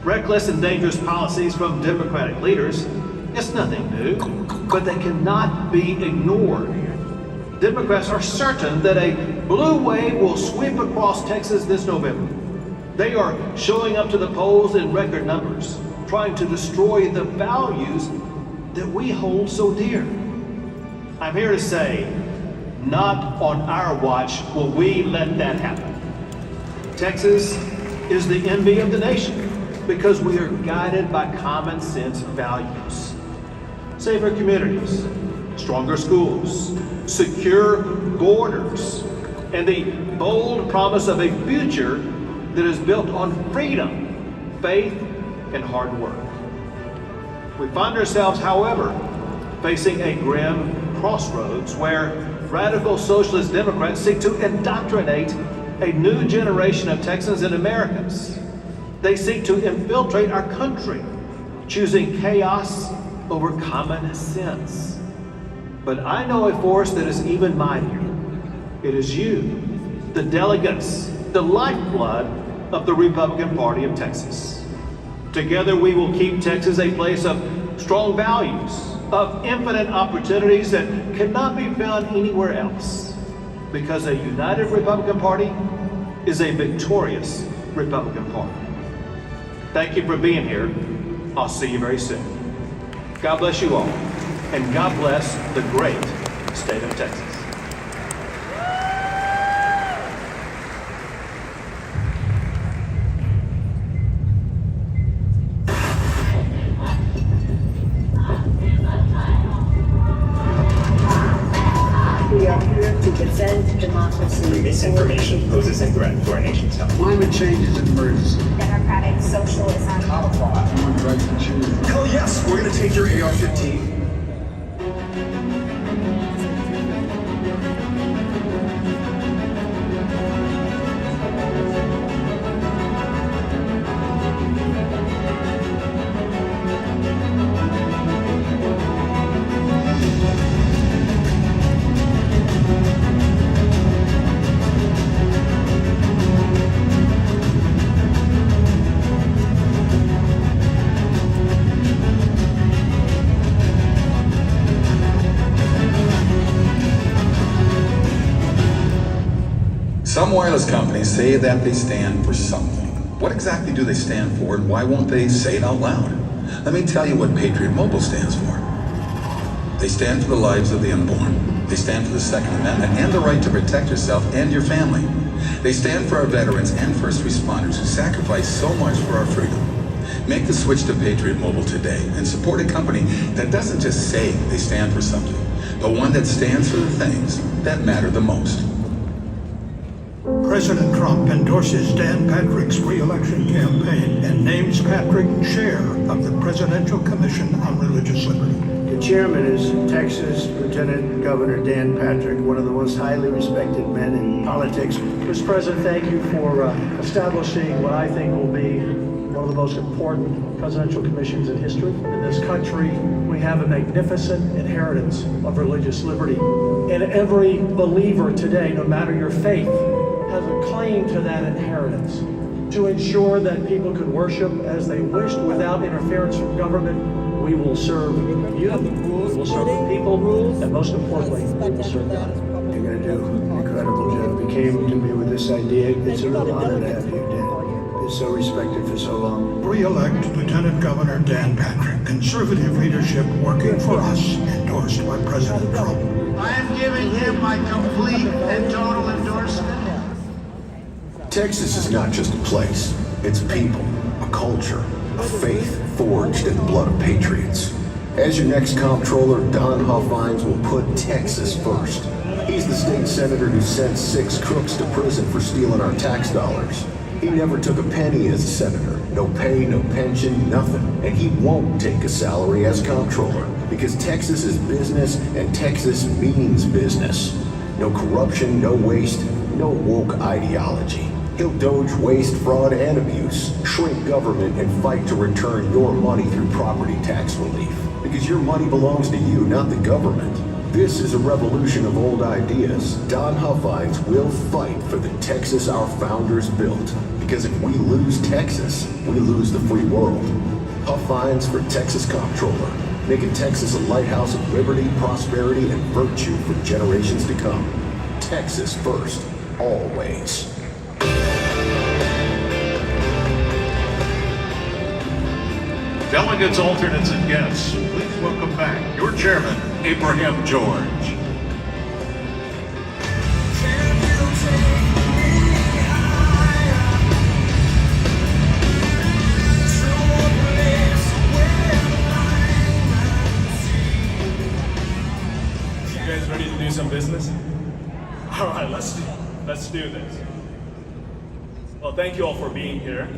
Speaker 11: Reckless and dangerous policies from Democratic leaders is nothing new, but they cannot be ignored. Democrats are certain that a blue wave will sweep across Texas this November. They are showing up to the polls in record numbers, trying to destroy the values that we hold so dear. I'm here to say, not on our watch will we let that happen. Texas is the envy of the nation because we are guided by common sense values. Safer communities, stronger schools, secure borders, and the bold promise of a future that is built on freedom, faith, and hard work. We find ourselves, however, facing a grim crossroads where radical socialist Democrats seek to indoctrinate a new generation of Texans and Americans. They seek to infiltrate our country, choosing chaos over common sense. But I know a force that is even mightier. It is you, the delegates, the lifeblood of the Republican Party of Texas. Together we will keep Texas a place of strong values, of infinite opportunities that cannot be found anywhere else. Because a united Republican Party is a victorious Republican Party. Thank you for being here. I'll see you very soon. God bless you all, and God bless the great state of Texas.
Speaker 12: We are here to defend democracy.
Speaker 13: Misinformation poses a threat to our nation's health.
Speaker 14: Climate change is an emergency.
Speaker 12: Democratic socialism.
Speaker 14: Human rights to choose.
Speaker 13: Hell yes, we're gonna take your AR-15.
Speaker 15: Some wireless companies say that they stand for something. What exactly do they stand for, and why won't they say it out loud? Let me tell you what Patriot Mobile stands for. They stand for the lives of the unborn. They stand for the Second Amendment and the right to protect yourself and your family. They stand for our veterans and first responders who sacrifice so much for our freedom. Make the switch to Patriot Mobile today and support a company that doesn't just say they stand for something, but one that stands for the things that matter the most.
Speaker 16: President Trump endorses Dan Patrick's re-election campaign and names Patrick chair of the Presidential Commission on Religious Liberty.
Speaker 17: The chairman is Texas Lieutenant Governor Dan Patrick, one of the most highly respected men in politics.
Speaker 18: Mr. President, thank you for establishing what I think will be one of the most important presidential commissions in history. In this country, we have a magnificent inheritance of religious liberty. And every believer today, no matter your faith, has a claim to that inheritance, to ensure that people could worship as they wished without interference from government. We will serve you, we will serve the people, and most importantly, we will serve God.
Speaker 17: You're going to do an incredible job. You came to me with this idea. It's a real honor to have you, Dan. You're so respected for so long.
Speaker 16: Re-elect Lieutenant Governor Dan Patrick, conservative leadership working for us, endorsed by President Trump.
Speaker 19: I am giving him my complete and total endorsement.
Speaker 20: Texas is not just a place, it's people, a culture, a faith forged in the blood of patriots. As your next comptroller, Don Huffines will put Texas first. He's the state senator who sent 6 crooks to prison for stealing our tax dollars. He never took a penny as a senator, no pay, no pension, nothing. And he won't take a salary as comptroller because Texas is business and Texas means business. No corruption, no waste, no woke ideology. He'll doge waste, fraud, and abuse, shrink government, and fight to return your money through property tax relief. Because your money belongs to you, not the government. This is a revolution of old ideas. Don Huffines will fight for the Texas our founders built. Because if we lose Texas, we lose the free world. Huffines for Texas Comptroller, making Texas a lighthouse of liberty, prosperity, and virtue for generations to come. Texas first, always.
Speaker 1: Delegates, alternates, and guests, please welcome back your chairman, Abraham George.
Speaker 5: You guys ready to do some business? All right, let's do this. Well, thank you all for being here.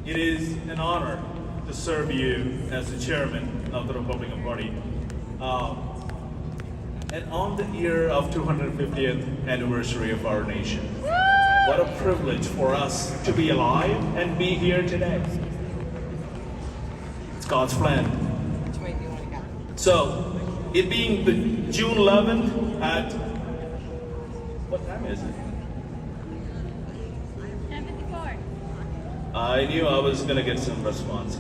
Speaker 5: It is an honor to serve you as the chairman of the Republican Party. And on the year of 250th anniversary of our nation. What a privilege for us to be alive and be here today. It's God's plan. So, it being the June 11th at, what time is it? I knew I was going to get some response.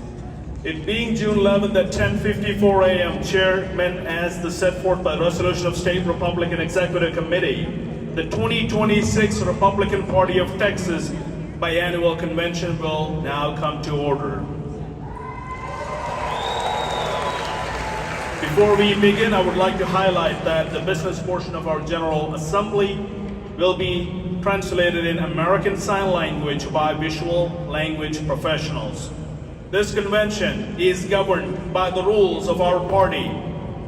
Speaker 5: It being June 11th at 10:54 a.m., Chairman, as the set forth by resolution of State Republican Executive Committee, the 2026 Republican Party of Texas biannual convention will now come to order. Before we begin, I would like to highlight that the business portion of our General Assembly will be translated in American Sign Language by visual language professionals. This convention is governed by the rules of our party,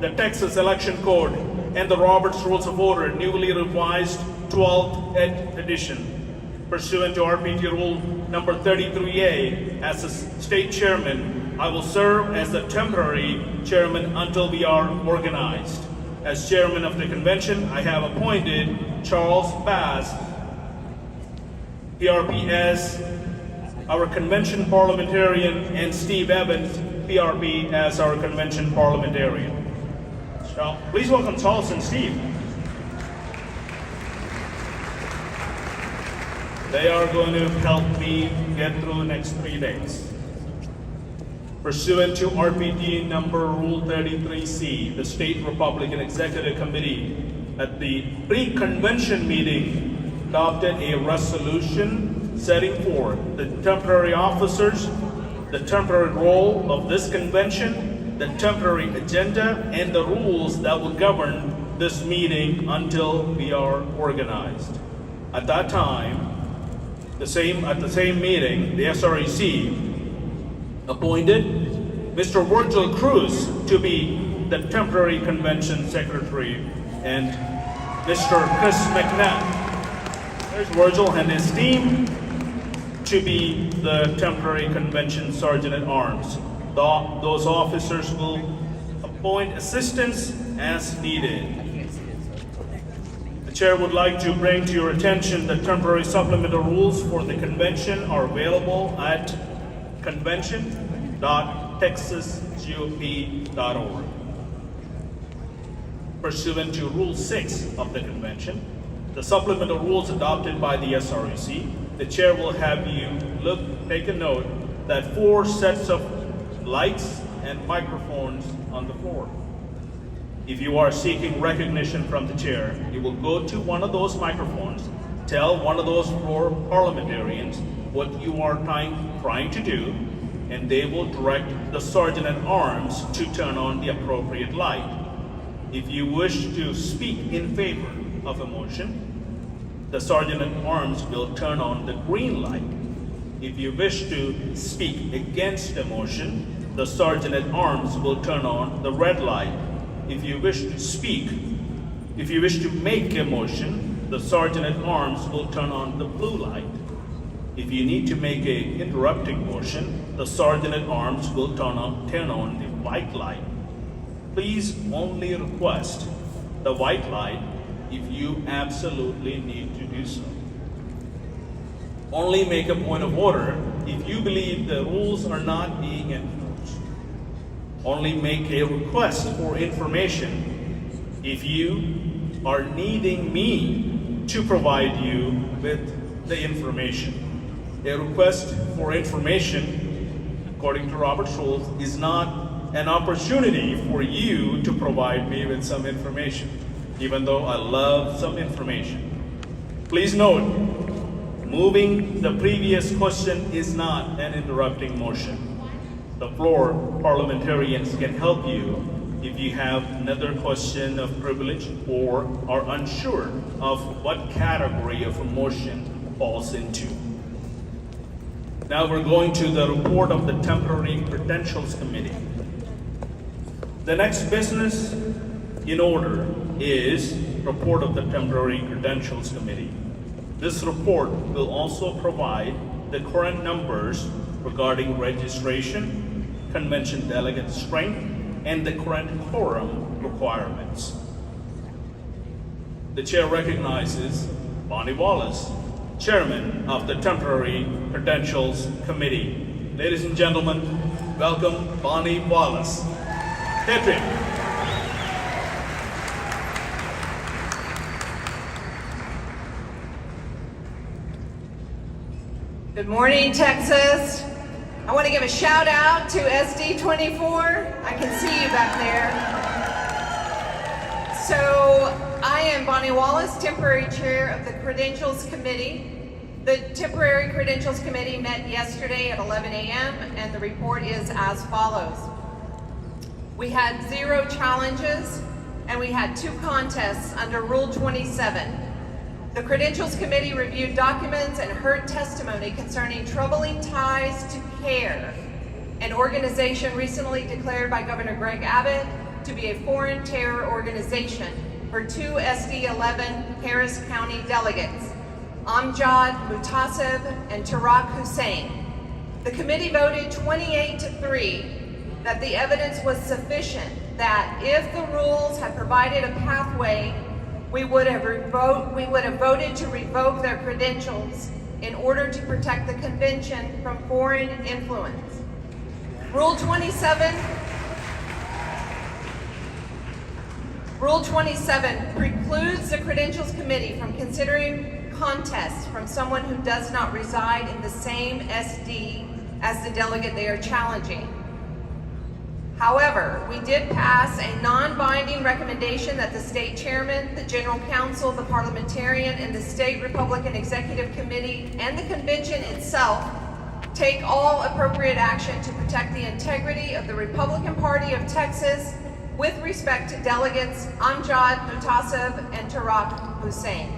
Speaker 5: the Texas Election Code, and the Roberts Rules of Order, newly revised 12th edition. Pursuant to RPT Rule number 33A, as the state chairman, I will serve as the temporary chairman until we are organized. As chairman of the convention, I have appointed Charles Bass, PRP, as our convention parliamentarian, and Steve Evans, PRP, as our convention parliamentarian. So, please welcome Charles and Steve. They are going to help me get through the next 3 days. Pursuant to RPT number Rule 33C, the State Republican Executive Committee at the pre-convention meeting adopted a resolution setting forth the temporary officers, the temporary role of this convention, the temporary agenda, and the rules that will govern this meeting until we are organized. At that time, at the same meeting, the SREC appointed Mr. Virgil Cruz to be the temporary convention secretary and Mr. Chris McNabb, there's Virgil, and his team to be the temporary convention sergeant at arms. Those officers will appoint assistants as needed. The chair would like to bring to your attention that temporary supplemental rules for the convention are available at convention.texasgop.org. Pursuant to Rule 6 of the convention, the supplemental rules adopted by the SREC, the chair will have you take a note that 4 sets of lights and microphones on the floor. If you are seeking recognition from the chair, you will go to one of those microphones, tell one of those floor parliamentarians what you are trying to do, and they will direct the sergeant at arms to turn on the appropriate light. If you wish to speak in favor of a motion, the sergeant at arms will turn on the green light. If you wish to speak against a motion, the sergeant at arms will turn on the red light. If you wish to make a motion, the sergeant at arms will turn on the blue light. If you need to make an interrupting motion, the sergeant at arms will turn on the white light. Please only request the white light if you absolutely need to do so. Only make a point of order if you believe the rules are not being enforced. Only make a request for information if you are needing me to provide you with the information. A request for information, according to Robert's rules, is not an opportunity for you to provide me with some information, even though I love some information. Please note, moving the previous question is not an interrupting motion. The floor parliamentarians can help you if you have another question of privilege or are unsure of what category of a motion falls into. Now we're going to the report of the Temporary Credentials Committee. The next business in order is report of the Temporary Credentials Committee. This report will also provide the current numbers regarding registration, convention delegate strength, and the current quorum requirements. The chair recognizes Bonnie Wallace, Chairman of the Temporary Credentials Committee. Ladies and gentlemen, welcome Bonnie Wallace. Patrick.
Speaker 21: Good morning, Texas. I want to give a shout out to SD24. I can see you back there. So I am Bonnie Wallace, temporary chair of the Credentials Committee. The Temporary Credentials Committee met yesterday at 11 a.m. and the report is as follows. We had 0 challenges and we had 2 contests under Rule 27. The Credentials Committee reviewed documents and heard testimony concerning troubling ties to CARE, an organization recently declared by Governor Greg Abbott to be a foreign terror organization for 2 SD11 Harris County delegates, Amjad Mutasib and Tarak Hussein. The committee voted 28-3 that the evidence was sufficient that if the rules had provided a pathway, we would have voted to revoke their credentials in order to protect the convention from foreign influence. Rule 27 precludes the Credentials Committee from considering contests from someone who does not reside in the same SD as the delegate they are challenging. However, we did pass a non-binding recommendation that the state chairman, the general counsel, the parliamentarian, and the state Republican Executive Committee and the convention itself take all appropriate action to protect the integrity of the Republican Party of Texas with respect to delegates Amjad Mutasib and Tarak Hussein.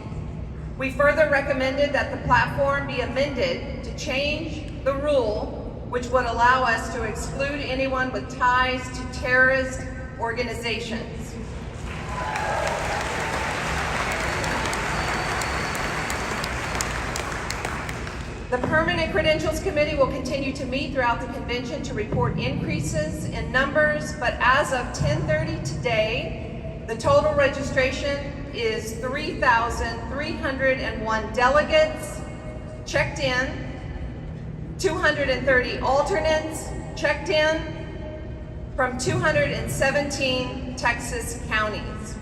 Speaker 21: We further recommended that the platform be amended to change the rule which would allow us to exclude anyone with ties to terrorist organizations. The Permanent Credentials Committee will continue to meet throughout the convention to report increases in numbers, but as of 10:30 today, the total registration is 3,301 delegates checked in, 230 alternates checked in from 217 Texas counties.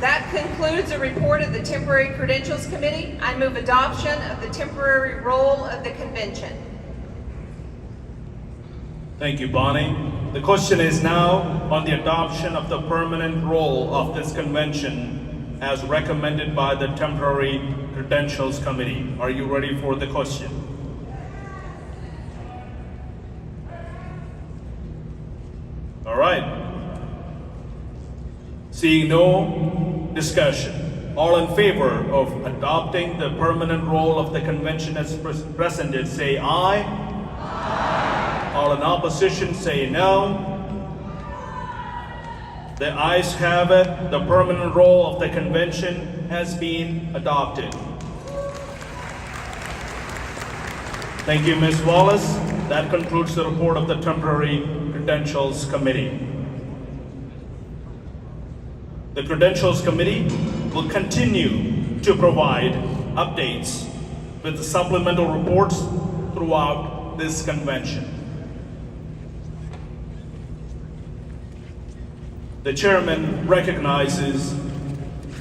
Speaker 21: That concludes a report of the Temporary Credentials Committee. I move adoption of the temporary roll of the convention.
Speaker 5: Thank you, Bonnie. The question is now on the adoption of the permanent roll of this convention as recommended by the Temporary Credentials Committee. Are you ready for the question? All right. Seeing no discussion, all in favor of adopting the permanent roll of the convention as presented, say aye. Aye. All in opposition, say no. The ayes have it. The permanent roll of the convention has been adopted. Thank you, Ms. Wallace. That concludes the report of the Temporary Credentials Committee. The Credentials Committee will continue to provide updates with the supplemental reports throughout this convention. The chairman recognizes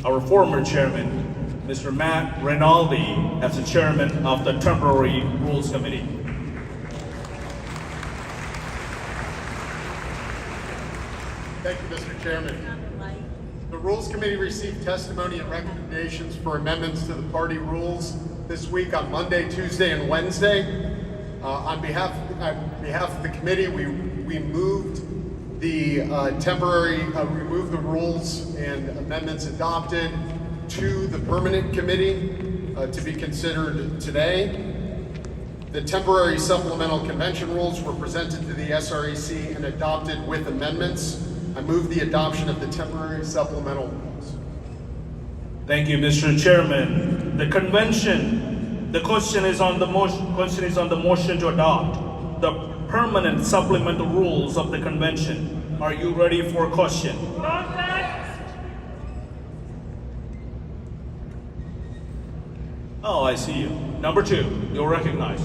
Speaker 5: our former chairman, Mr. Matt Rinaldi, as the chairman of the Temporary Rules Committee.
Speaker 2: Thank you, Mr. Chairman. The Rules Committee received testimony and recommendations for amendments to the party rules this week on Monday, Tuesday, and Wednesday. On behalf of the committee, we moved the removed the rules and amendments adopted to the permanent committee to be considered today. The temporary supplemental convention rules were presented to the SREC and adopted with amendments. I move the adoption of the temporary supplemental rules.
Speaker 5: Thank you, Mr. Chairman. The question is on the motion to adopt the permanent supplemental rules of the convention. Are you ready for a question? Oh, I see you. Number 2, you're recognized.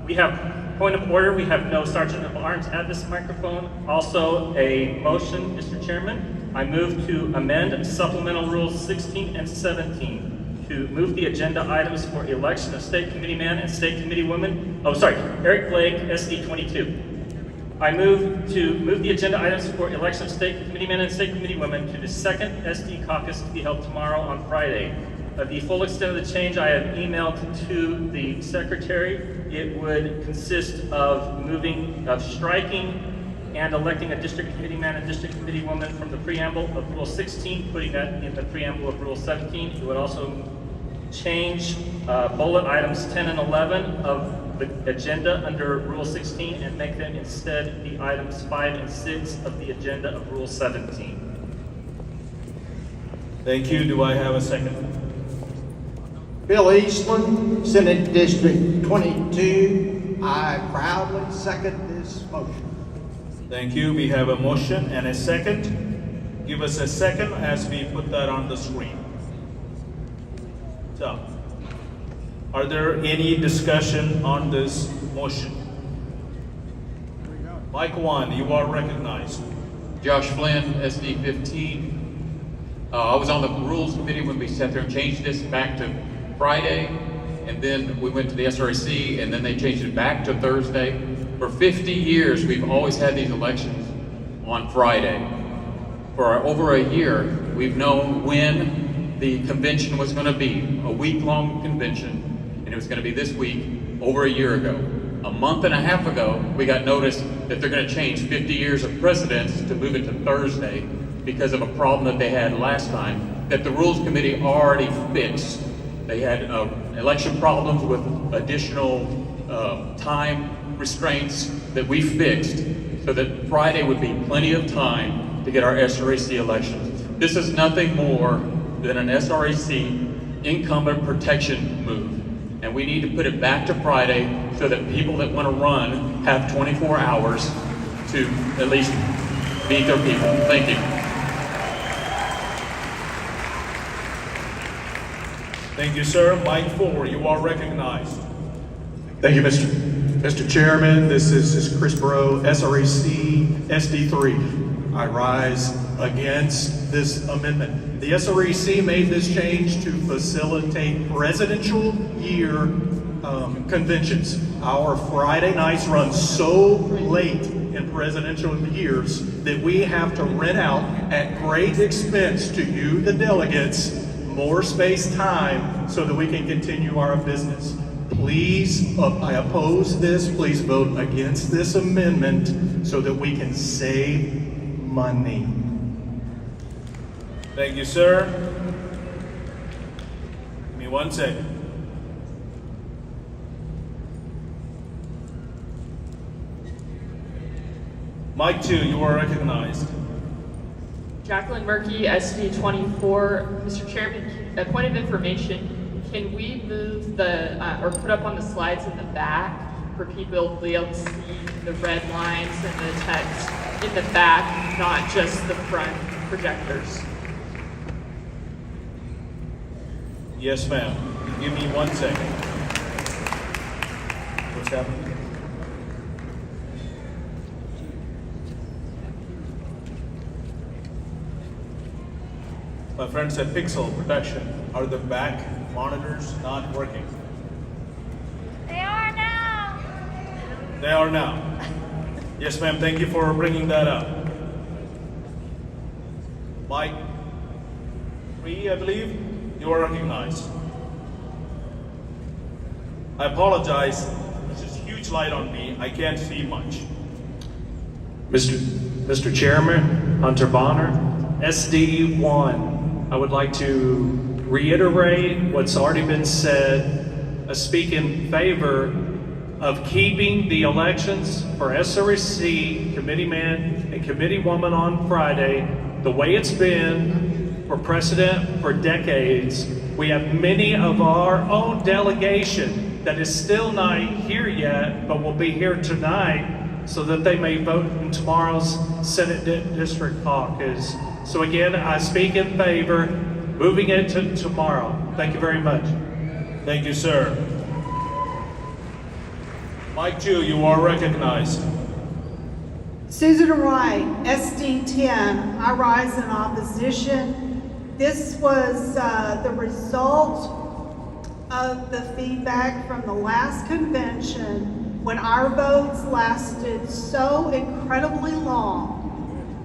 Speaker 22: We have point of order. We have no sergeant of arms at this microphone. Also a motion, Mr. Chairman. I move to amend supplemental rules 16 and 17 to move the agenda items for election of state committee man and state committee woman. Oh, sorry, Eric Blake, SD 22. I move to move the agenda items for election of state committee men and state committee women to the second SD caucus to be held tomorrow on Friday. The full extent of the change I have emailed to the secretary. It would consist of striking and electing a district committee man and district committee woman from the preamble of Rule 16, putting that in the preamble of Rule 17. It would also change bullet items 10 and 11 of the agenda under Rule 16 and make them instead the items 5 and 6 of the agenda of Rule 17.
Speaker 5: Thank you. Do I have a second?
Speaker 23: Bill Eastland, Senate District 22. I proudly second this motion.
Speaker 5: Thank you. We have a motion and a second. Give us a second as we put that on the screen. So, are there any discussion on this motion? Mike 1, you are recognized.
Speaker 24: Josh Flynn, SD 15. I was on the Rules Committee when we sat there and changed this back to Friday, and then we went to the SREC, and then they changed it back to Thursday. For 50 years, we've always had these elections on Friday. For over a year, we've known when the convention was going to be, a week-long convention, and it was going to be this week, over a year ago. A month and a half ago, we got notice that they're going to change 50 years of precedence to move it to Thursday because of a problem that they had last time that the Rules Committee already fixed. They had election problems with additional time restraints that we fixed so that Friday would be plenty of time to get our SREC elections. This is nothing more than an SREC incumbent protection move. And we need to put it back to Friday so that people that want to run have 24 hours to at least meet their people. Thank you.
Speaker 5: Thank you, sir. Mike 4, you are recognized.
Speaker 25: Thank you, Mr. Chairman. This is Chris Bro, SREC SD3. I rise against this amendment. The SREC made this change to facilitate presidential year conventions. Our Friday nights run so late in presidential years that we have to rent out at great expense to you, the delegates, more space time so that we can continue our business. Please, I oppose this. Please vote against this amendment so that we can save money.
Speaker 5: Thank you, sir. Give me 1 second. Mike 2, you are recognized.
Speaker 26: Jacqueline Murky, SD 24. Mr. Chairman, a point of information, can we move the, or put up on the slides in the back for people to be able to see the red lines and the text in the back, not just the front projectors?
Speaker 5: Yes, ma'am. Give me 1 second. What's happening? My friend said pixel protection. Are the back monitors not working?
Speaker 3: They are now.
Speaker 5: They are now. Yes, ma'am. Thank you for bringing that up. Mike 3, I believe, you are recognized. I apologize. There's this huge light on me. I can't see much.
Speaker 11: Mr. Chairman, Hunter Bonner, SD1. I would like to reiterate what's already been said, speak in favor of keeping the elections for SREC committeeman and committeewoman on Friday the way it's been for precedent for decades. We have many of our own delegation that is still not here yet, but will be here tonight so that they may vote in tomorrow's Senate District caucus. So again, I speak in favor, moving it to tomorrow. Thank you very much.
Speaker 5: Thank you, sir. Mike 2, you are recognized.
Speaker 4: Susan Wright, SD10. I rise in opposition. This was the result of the feedback from the last convention when our votes lasted so incredibly long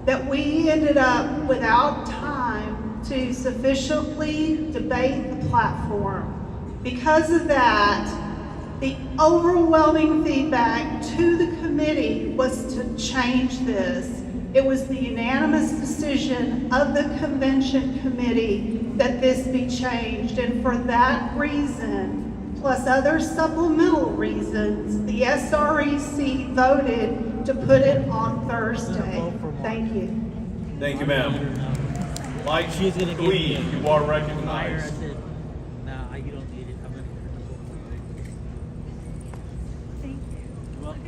Speaker 4: that we ended up without time to sufficiently debate the platform. Because of that, the overwhelming feedback to the committee was to change this. It was the unanimous decision of the convention committee that this be changed. And for that reason, plus other supplemental reasons, the SREC voted to put it on Thursday. Thank you.
Speaker 5: Thank you, ma'am. Mike 3, you are recognized.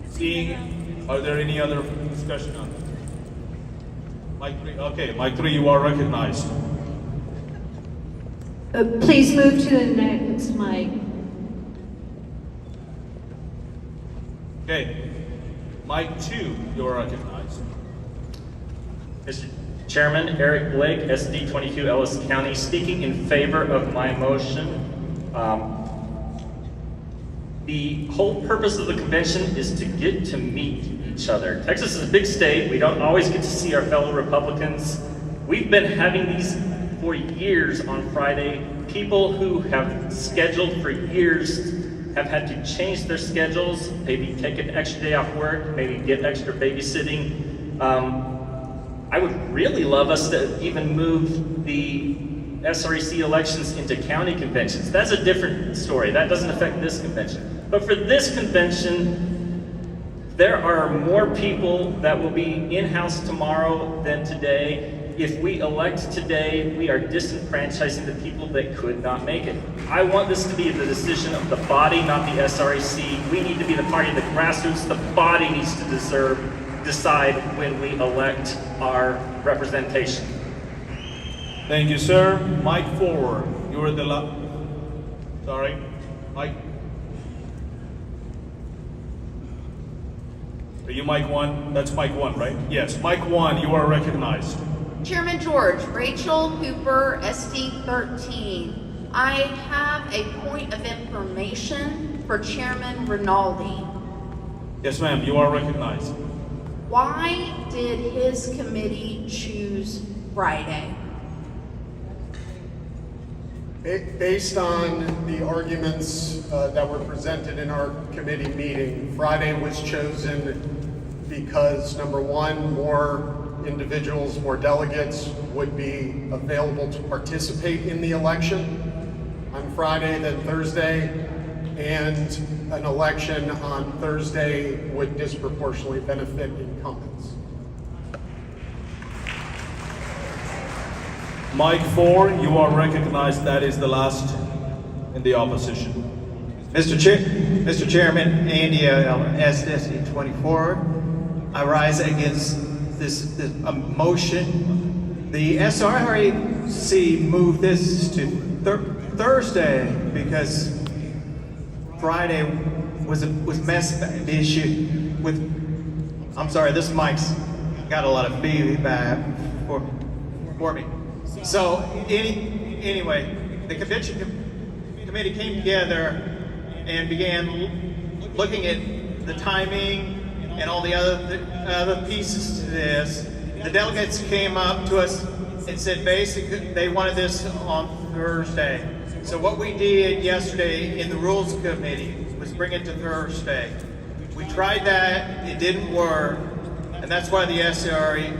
Speaker 5: Seeing, are there any other discussion on that? Mike 3, okay, Mike 3, you are recognized.
Speaker 3: Please move to the next mic.
Speaker 5: Okay, Mike 2, you are recognized.
Speaker 22: Mr. Chairman, Eric Blake, SD22 Ellis County, speaking in favor of my motion. The whole purpose of the convention is to get to meet each other. Texas is a big state. We don't always get to see our fellow Republicans. We've been having these for years on Friday. People who have scheduled for years have had to change their schedules, maybe take an extra day off work, maybe get extra babysitting. I would really love us to even move the SREC elections into county conventions. That's a different story. That doesn't affect this convention. But for this convention, there are more people that will be in-house tomorrow than today. If we elect today, we are disenfranchising the people that could not make it. I want this to be the decision of the body, not the SREC. We need to be the party of the grassroots. The body needs to decide when we elect our representation.
Speaker 5: Thank you, sir. Mike 4, you are the sorry, Mike. Are you Mike 1? That's Mike 1, right? Yes, Mike 1, you are recognized.
Speaker 6: Chairman George, Rachel Hooper, SD13. I have a point of information for Chairman Rinaldi.
Speaker 5: Yes, ma'am, you are recognized.
Speaker 6: Why did his committee choose Friday?
Speaker 2: Based on the arguments that were presented in our committee meeting, Friday was chosen because, number one, more individuals, more delegates would be available to participate in the election on Friday than Thursday, and an election on Thursday would disproportionately benefit incumbents.
Speaker 5: Mike 4, you are recognized. That is the last in the opposition.
Speaker 23: Mr. Chairman, Andy SD24. I rise against this motion. The SREC SREC moved this to Thursday because Friday was messed. The issue with, I'm sorry, this mic's got a lot of feedback for me. So anyway, the convention committee came together and began looking at the timing and all the other pieces to this. The delegates came up to us and said basically they wanted this on Thursday. So what we did yesterday in the Rules Committee was bring it to Thursday. We tried that, it didn't work, and that's why the SREC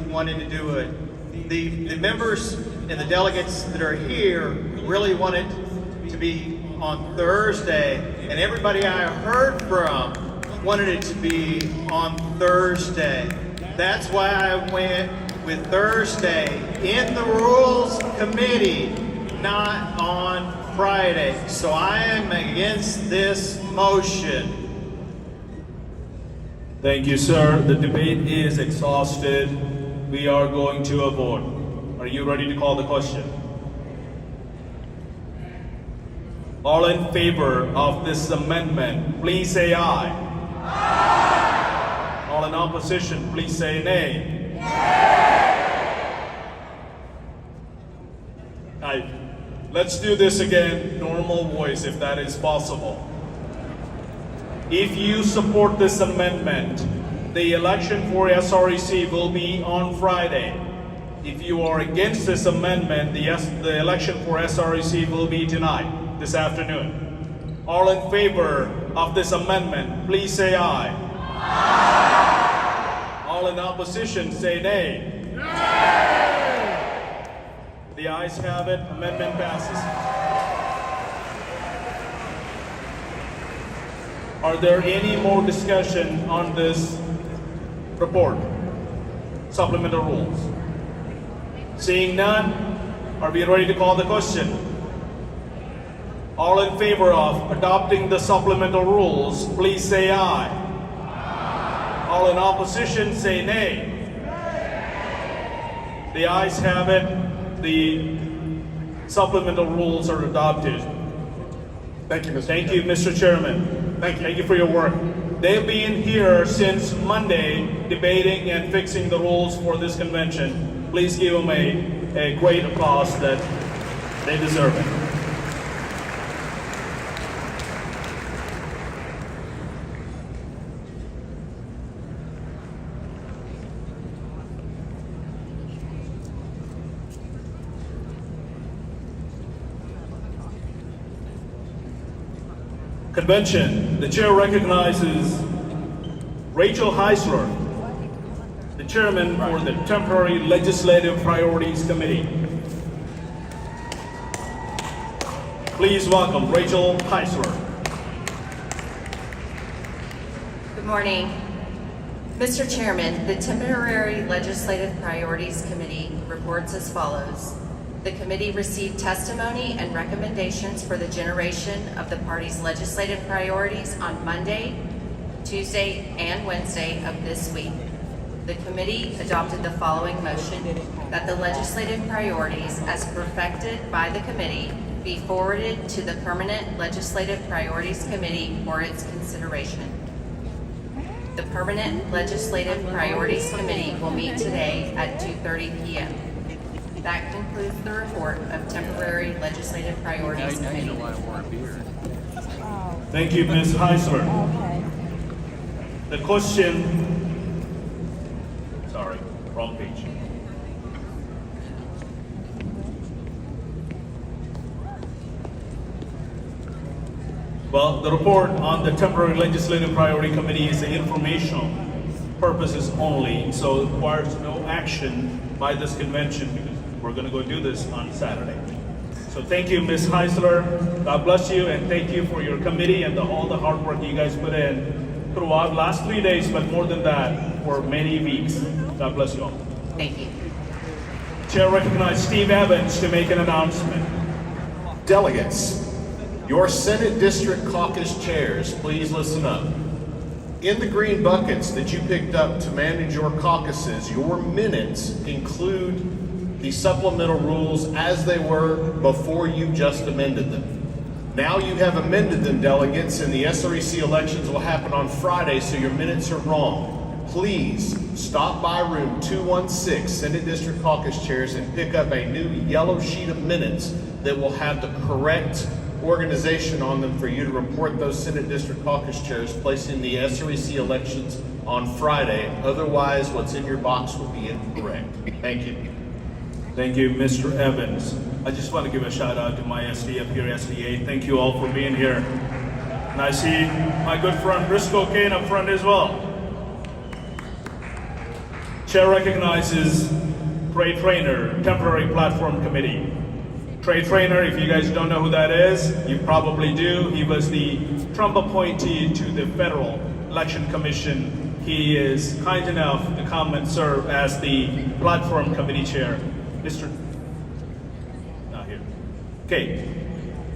Speaker 23: wanted to do it. The members and the delegates that are here really wanted to be on Thursday, and everybody I heard from wanted it to be on Thursday. That's why I went with Thursday in the Rules Committee, not on Friday. So I am against this motion.
Speaker 5: Thank you, sir. The debate is exhausted. We are going to a vote. Are you ready to call the question? All in favor of this amendment, please say aye. Aye. All in opposition, please say nay. Aye. Let's do this again, normal voice, if that is possible. If you support this amendment, the election for SREC will be on Friday. If you are against this amendment, the election for SREC will be tonight, this afternoon. All in favor of this amendment, please say aye. Aye. All in opposition, say nay. Nay. The ayes have it, amendment passes. Are there any more discussion on this report? Supplemental rules. Seeing none, are we ready to call the question? All in favor of adopting the supplemental rules, please say aye. Aye. All in opposition, say nay. Nay. The ayes have it. The supplemental rules are adopted.
Speaker 2: Thank you, Mr.
Speaker 5: Thank you, Mr. Chairman. Thank you for your work. They've been here since Monday debating and fixing the rules for this convention. Please give them a great applause that they deserve it. Convention, the chair recognizes Rachel Heisler, the chairman for the Temporary Legislative Priorities Committee. Please welcome Rachel Heisler.
Speaker 7: Good morning. Mr. Chairman, the Temporary Legislative Priorities Committee reports as follows. The committee received testimony and recommendations for the generation of the party's legislative priorities on Monday, Tuesday, and Wednesday of this week. The committee adopted the following motion: that the legislative priorities as perfected by the committee be forwarded to the Permanent Legislative Priorities Committee for its consideration. The Permanent Legislative Priorities Committee will meet today at 2:30 p.m. That concludes the report of Temporary Legislative Priorities Committee.
Speaker 5: Thank you, Ms. Heisler. The question, sorry, wrong page. Well, the report on the Temporary Legislative Priority Committee is informational purposes only, so it requires no action by this convention because we're going to go do this on Saturday. So thank you, Ms. Heisler. God bless you, and thank you for your committee and all the hard work you guys put in throughout last 3 days, but more than that, for many weeks. God bless you all.
Speaker 7: Thank you.
Speaker 5: Chair recognizes Steve Evans to make an announcement.
Speaker 1: Delegates, your Senate District Caucus chairs, please listen up. In the green buckets that you picked up to manage your caucuses, your minutes include
Speaker 8: the supplemental rules as they were before you just amended them. Now you have amended them, delegates, and the SREC elections will happen on Friday, so your minutes are wrong. Please stop by room 216, Senate District Caucus chairs, and pick up a new yellow sheet of minutes that will have the correct organization on them for you to report those Senate District Caucus chairs placing the SREC elections on Friday. Otherwise, what's in your box will be incorrect. Thank you.
Speaker 5: Thank you, Mr. Evans. I just want to give a shout out to my SD up here, SDA. Thank you all for being here. And I see my good friend Briscoe Kane up front as well. Chair recognizes Trey Trainer, Temporary Platform Committee. Trey Trainer, if you guys don't know who that is, you probably do. He was the Trump appointee to the Federal Election Commission. He is kind enough to come and serve as the Platform Committee Chair. Mr. Not here. Okay.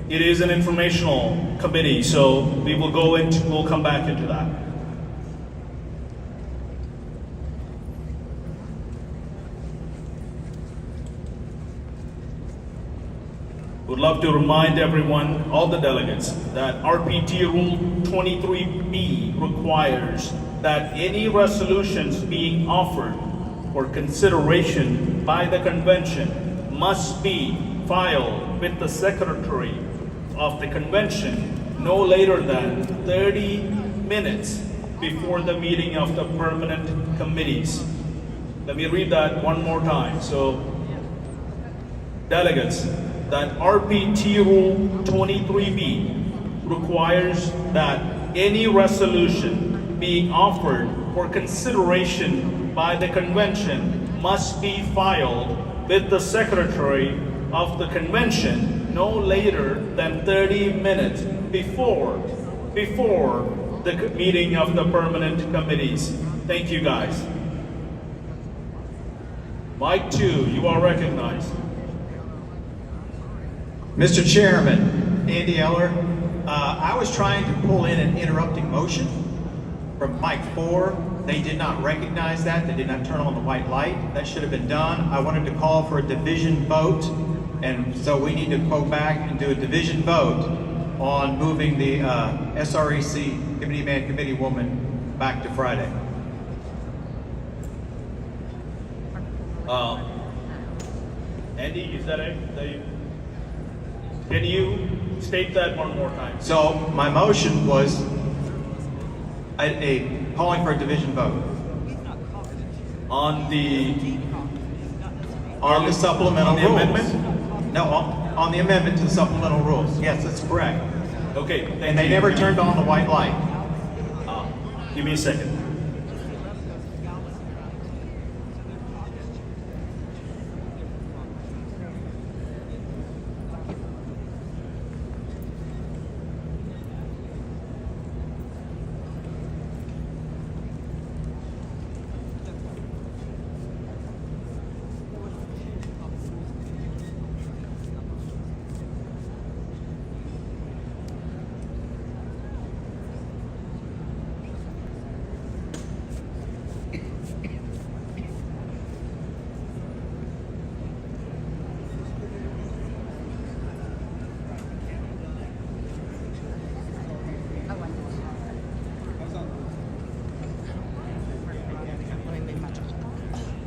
Speaker 5: It is an informational committee, so we'll come back into that. Would love to remind everyone, all the delegates, that RPT Rule 23B requires that any resolutions being offered for consideration by the convention must be filed with the Secretary of the Convention no later than 30 minutes before the meeting of the permanent committees. Let me read that one more time. So, delegates, that RPT Rule 23B requires that any resolution being offered for consideration by the convention must be filed with the Secretary of the Convention no later than 30 minutes before the meeting of the permanent committees. Thank you, guys. Mike 2, you are recognized.
Speaker 23: Mr. Chairman, Andy Eller, I was trying to pull in an interrupting motion from Mike 4. They did not recognize that. They did not turn on the white light. That should have been done. I wanted to call for a division vote, and so we need to go back and do a division vote on moving the SREC committee man, committee woman back to Friday.
Speaker 5: Andy, is that it? Can you state that one more time?
Speaker 23: So my motion was calling for a division vote
Speaker 5: on the
Speaker 23: supplemental rules.
Speaker 5: Amendment?
Speaker 23: No, on the amendment to the supplemental rules. Yes, that's correct.
Speaker 5: Okay,
Speaker 23: and they never turned on the white light.
Speaker 5: Give me a second.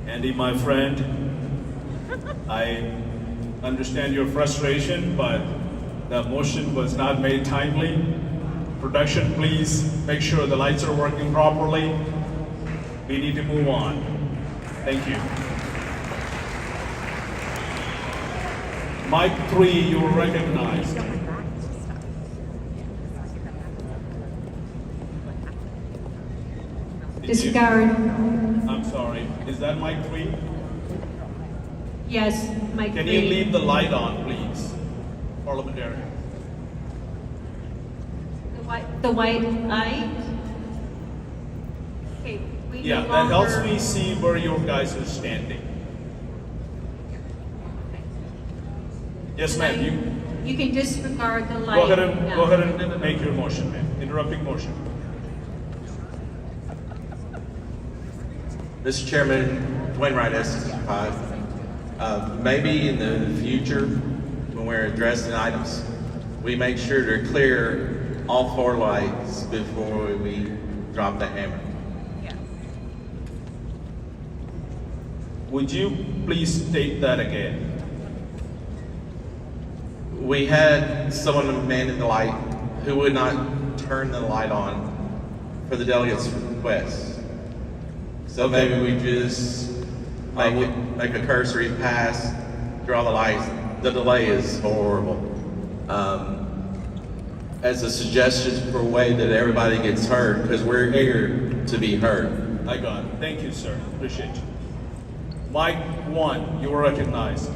Speaker 5: Andy, my friend, I understand your frustration, but the motion was not made timely. Production, please make sure the lights are working properly. We need to move on. Thank you. Mike 3, you are recognized.
Speaker 3: Disregard.
Speaker 5: I'm sorry. Is that Mike 3?
Speaker 3: Yes, Mike 3.
Speaker 5: Can you leave the light on, please? Parliamentarian.
Speaker 3: The white light? Okay, we
Speaker 5: Yeah,
Speaker 3: no
Speaker 5: that helps
Speaker 3: longer-
Speaker 5: me see where your guys are standing. Yes, ma'am.
Speaker 3: You can disregard the light.
Speaker 5: Go ahead
Speaker 3: now.
Speaker 5: and make your motion, ma'am. Interrupting motion.
Speaker 9: Mr. Chairman, Dwayne Wright, S65. Maybe in the future, when we're addressing items, we make sure to clear all 4 lights before we drop the hammer.
Speaker 5: Would you please state that again?
Speaker 9: We had someone manning the light who would not turn the light on for the delegates' request. So maybe we just make a cursory pass, draw the lights. The delay is horrible. As a suggestion for a way that everybody gets heard, because we're here to be heard.
Speaker 5: I got it. Thank you, sir. Appreciate you. Mike 1, you are recognized.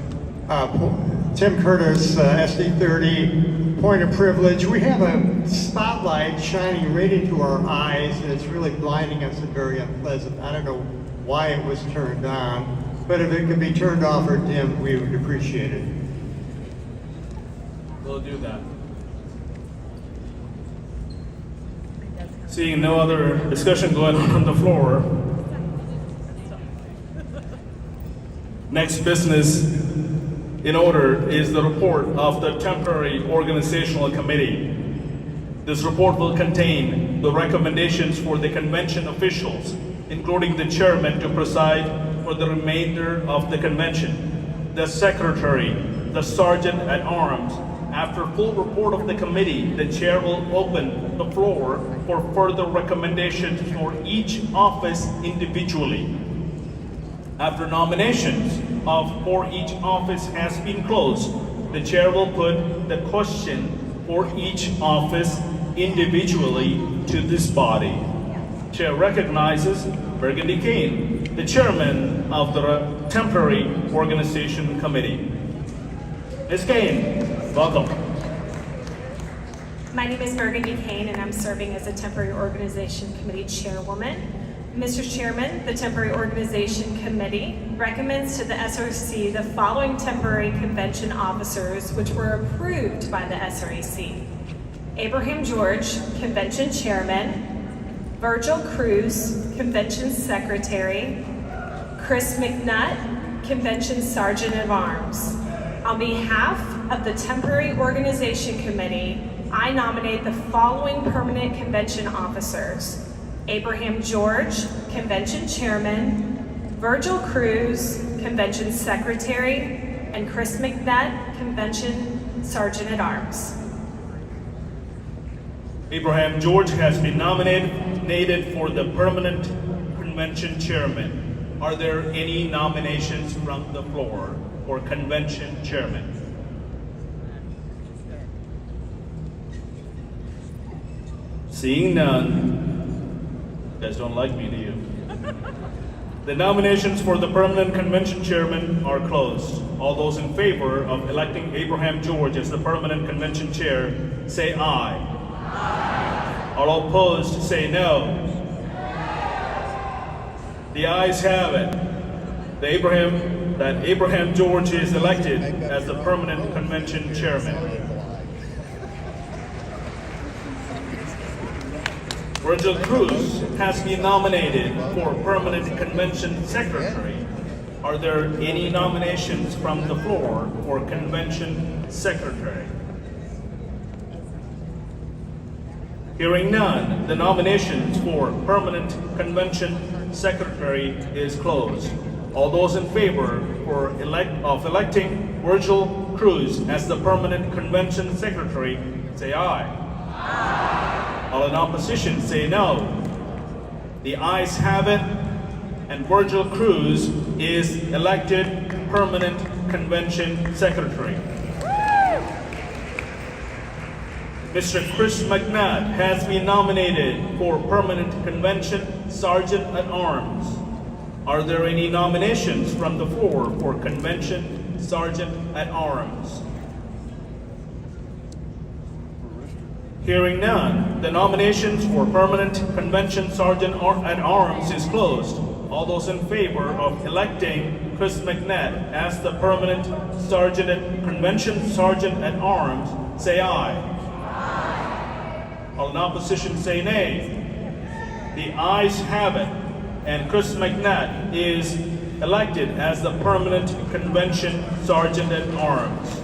Speaker 10: Tim Curtis, SD30, point of privilege. We have a spotlight shining right into our eyes, and it's really blinding us and very unpleasant. I don't know why it was turned on, but if it could be turned off or dimmed, we would appreciate it.
Speaker 5: We'll do that. Seeing no other discussion going on the floor, next business in order is the report of the temporary organizational committee. This report will contain the recommendations for the convention officials, including the chairman to preside for the remainder of the convention, the secretary, the sergeant at arms. After full report of the committee, the chair will open the floor for further recommendations for each office individually. After nominations for each office has been closed, the chair will put the question for each office individually to this body. Chair recognizes Burgundy Kane, the chairman of the temporary organization committee. Ms. Kane, welcome.
Speaker 12: My name is Burgundy Kane, and I'm serving as a temporary organization committee chairwoman. Mr. Chairman, the Temporary Organization Committee recommends to the SRC the following temporary convention officers which were approved by the SRC. Abraham George, Convention Chairman, Virgil Cruz, Convention Secretary, Chris McNutt, Convention Sergeant at Arms. On behalf of the Temporary Organization Committee, I nominate the following permanent convention officers: Abraham George, Convention Chairman, Virgil Cruz, Convention Secretary, and Chris McNutt, Convention Sergeant at Arms.
Speaker 5: Abraham George has been nominated for the permanent convention chairman. Are there any nominations from the floor for convention chairman? Seeing none, you guys don't like me, do you? The nominations for the permanent convention chairman are closed. All those in favor of electing Abraham George as the permanent convention chair, say aye. Aye. All opposed, say no. The ayes have it. That Abraham George is elected as the permanent convention chairman. Virgil Cruz has been nominated for permanent convention secretary. Are there any nominations from the floor for convention secretary? Hearing none, the nominations for permanent convention secretary is closed. All those in favor of electing Virgil Cruz as the permanent convention secretary, say aye. Aye. All in opposition, say no. The ayes have it, and Virgil Cruz is elected permanent convention secretary. Mr. Chris McNutt has been nominated for permanent convention sergeant at arms. Are there any nominations from the floor for convention sergeant at arms? Hearing none, the nominations for permanent convention sergeant at arms is closed. All those in favor of electing Chris McNutt as the permanent convention sergeant at arms, say aye. Aye. All in opposition, say nay. The ayes have it, and Chris McNutt is elected as the permanent convention sergeant at arms.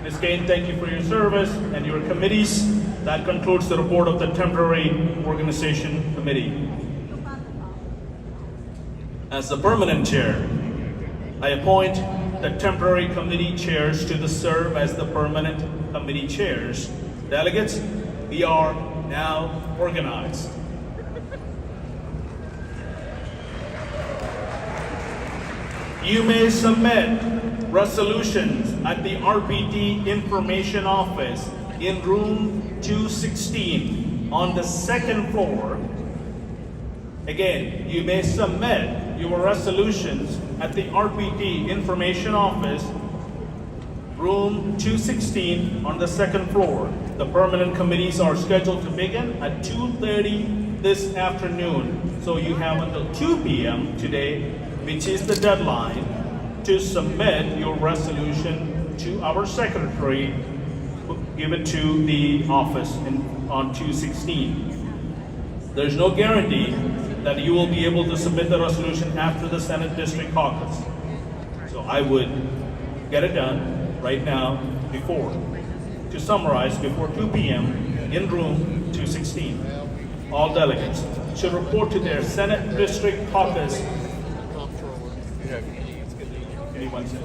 Speaker 5: Ms. Kane, thank you for your service and your committees. That concludes the report of the temporary organization committee. As the permanent chair, I appoint the temporary committee chairs to serve as the permanent committee chairs. Delegates, we are now organized. You may submit resolutions at the RPT Information Office in room 216 on the second floor. Again, you may submit your resolutions at the RPT Information Office, room 216 on the second floor. The permanent committees are scheduled to begin at 2:30 this afternoon. So you have until 2 p.m. today, which is the deadline, to submit your resolution to our secretary. Give it to the office on 216. There's no guarantee that you will be able to submit the resolution after the Senate District Caucus. So I would get it done right now before. To summarize, before 2 p.m. in room 216. All delegates should report to their Senate District Caucus. Anyone say?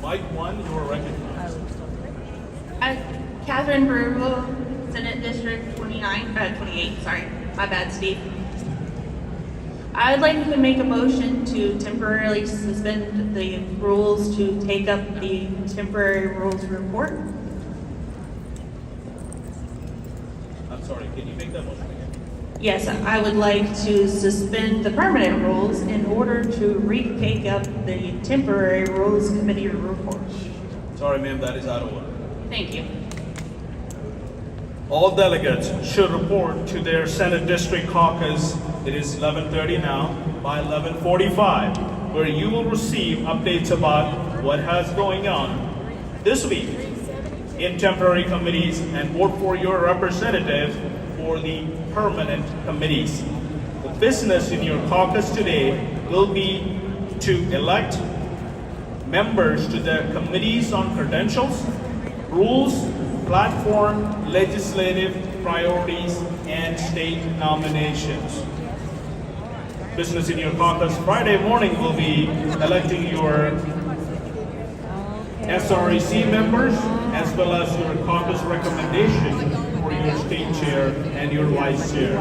Speaker 5: Mike 1, you are recognized.
Speaker 6: Catherine Burwell, Senate District 28, sorry. My bad, Steve. I'd like to make a motion to temporarily suspend the rules to take up the temporary rules report.
Speaker 5: I'm sorry, can you make that motion again?
Speaker 6: Yes, I would like to suspend the permanent rules in order to retake up the temporary rules committee report.
Speaker 5: Sorry, ma'am, that is out of order.
Speaker 6: Thank you.
Speaker 5: All delegates should report to their Senate District Caucus. It is 11:30 now, by 11:45, where you will receive updates about what has going on this week in temporary committees and vote for your representative for the permanent committees. The business in your caucus today will be to elect members to the committees on credentials, rules, platform, legislative priorities, and state nominations. Business in your caucus Friday morning will be electing your SREC members as well as your caucus recommendation for your state chair and your vice chair.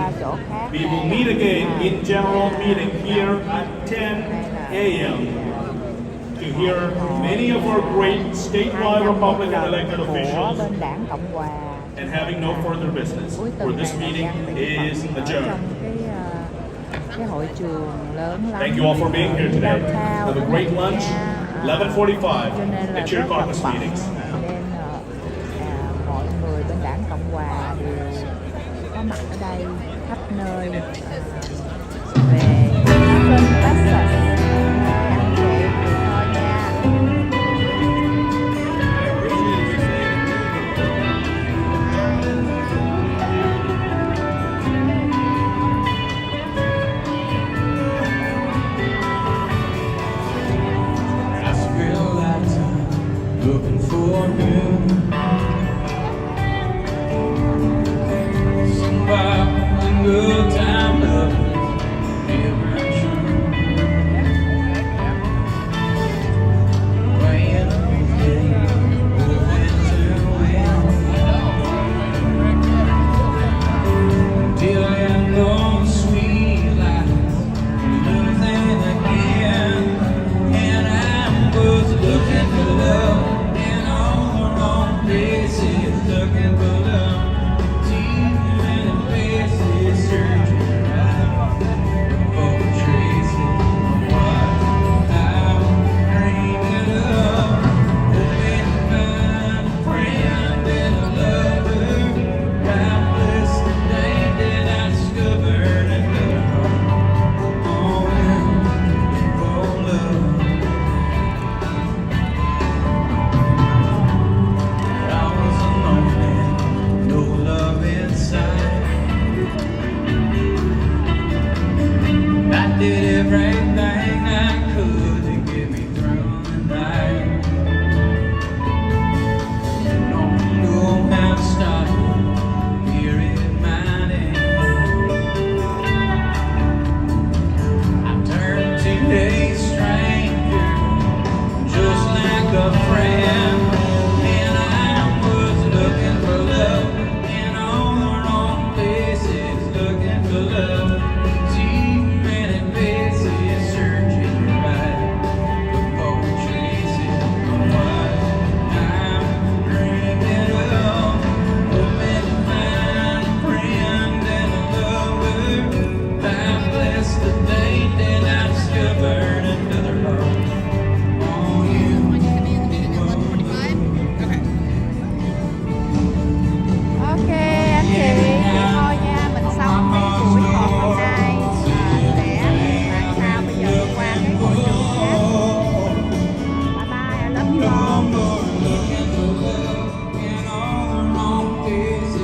Speaker 5: We will meet again in general meeting here at 10 a.m. to hear many of our great statewide Republican elected officials. And having no further business, for this meeting is adjourned. Thank you all for being here today. Have a great lunch. 11:45 at your caucus meetings.
Speaker 13: Mọi người bên Đảng Cộng Hòa đều có mặt ở đây khắp nơi về OFTEXAS. Anh chị thôi nha.
Speaker 14: Looking for you. Somebody good time loving never true. Praying every day, hoping to win. Till I know sweet life, losing again, and I'm just looking for love.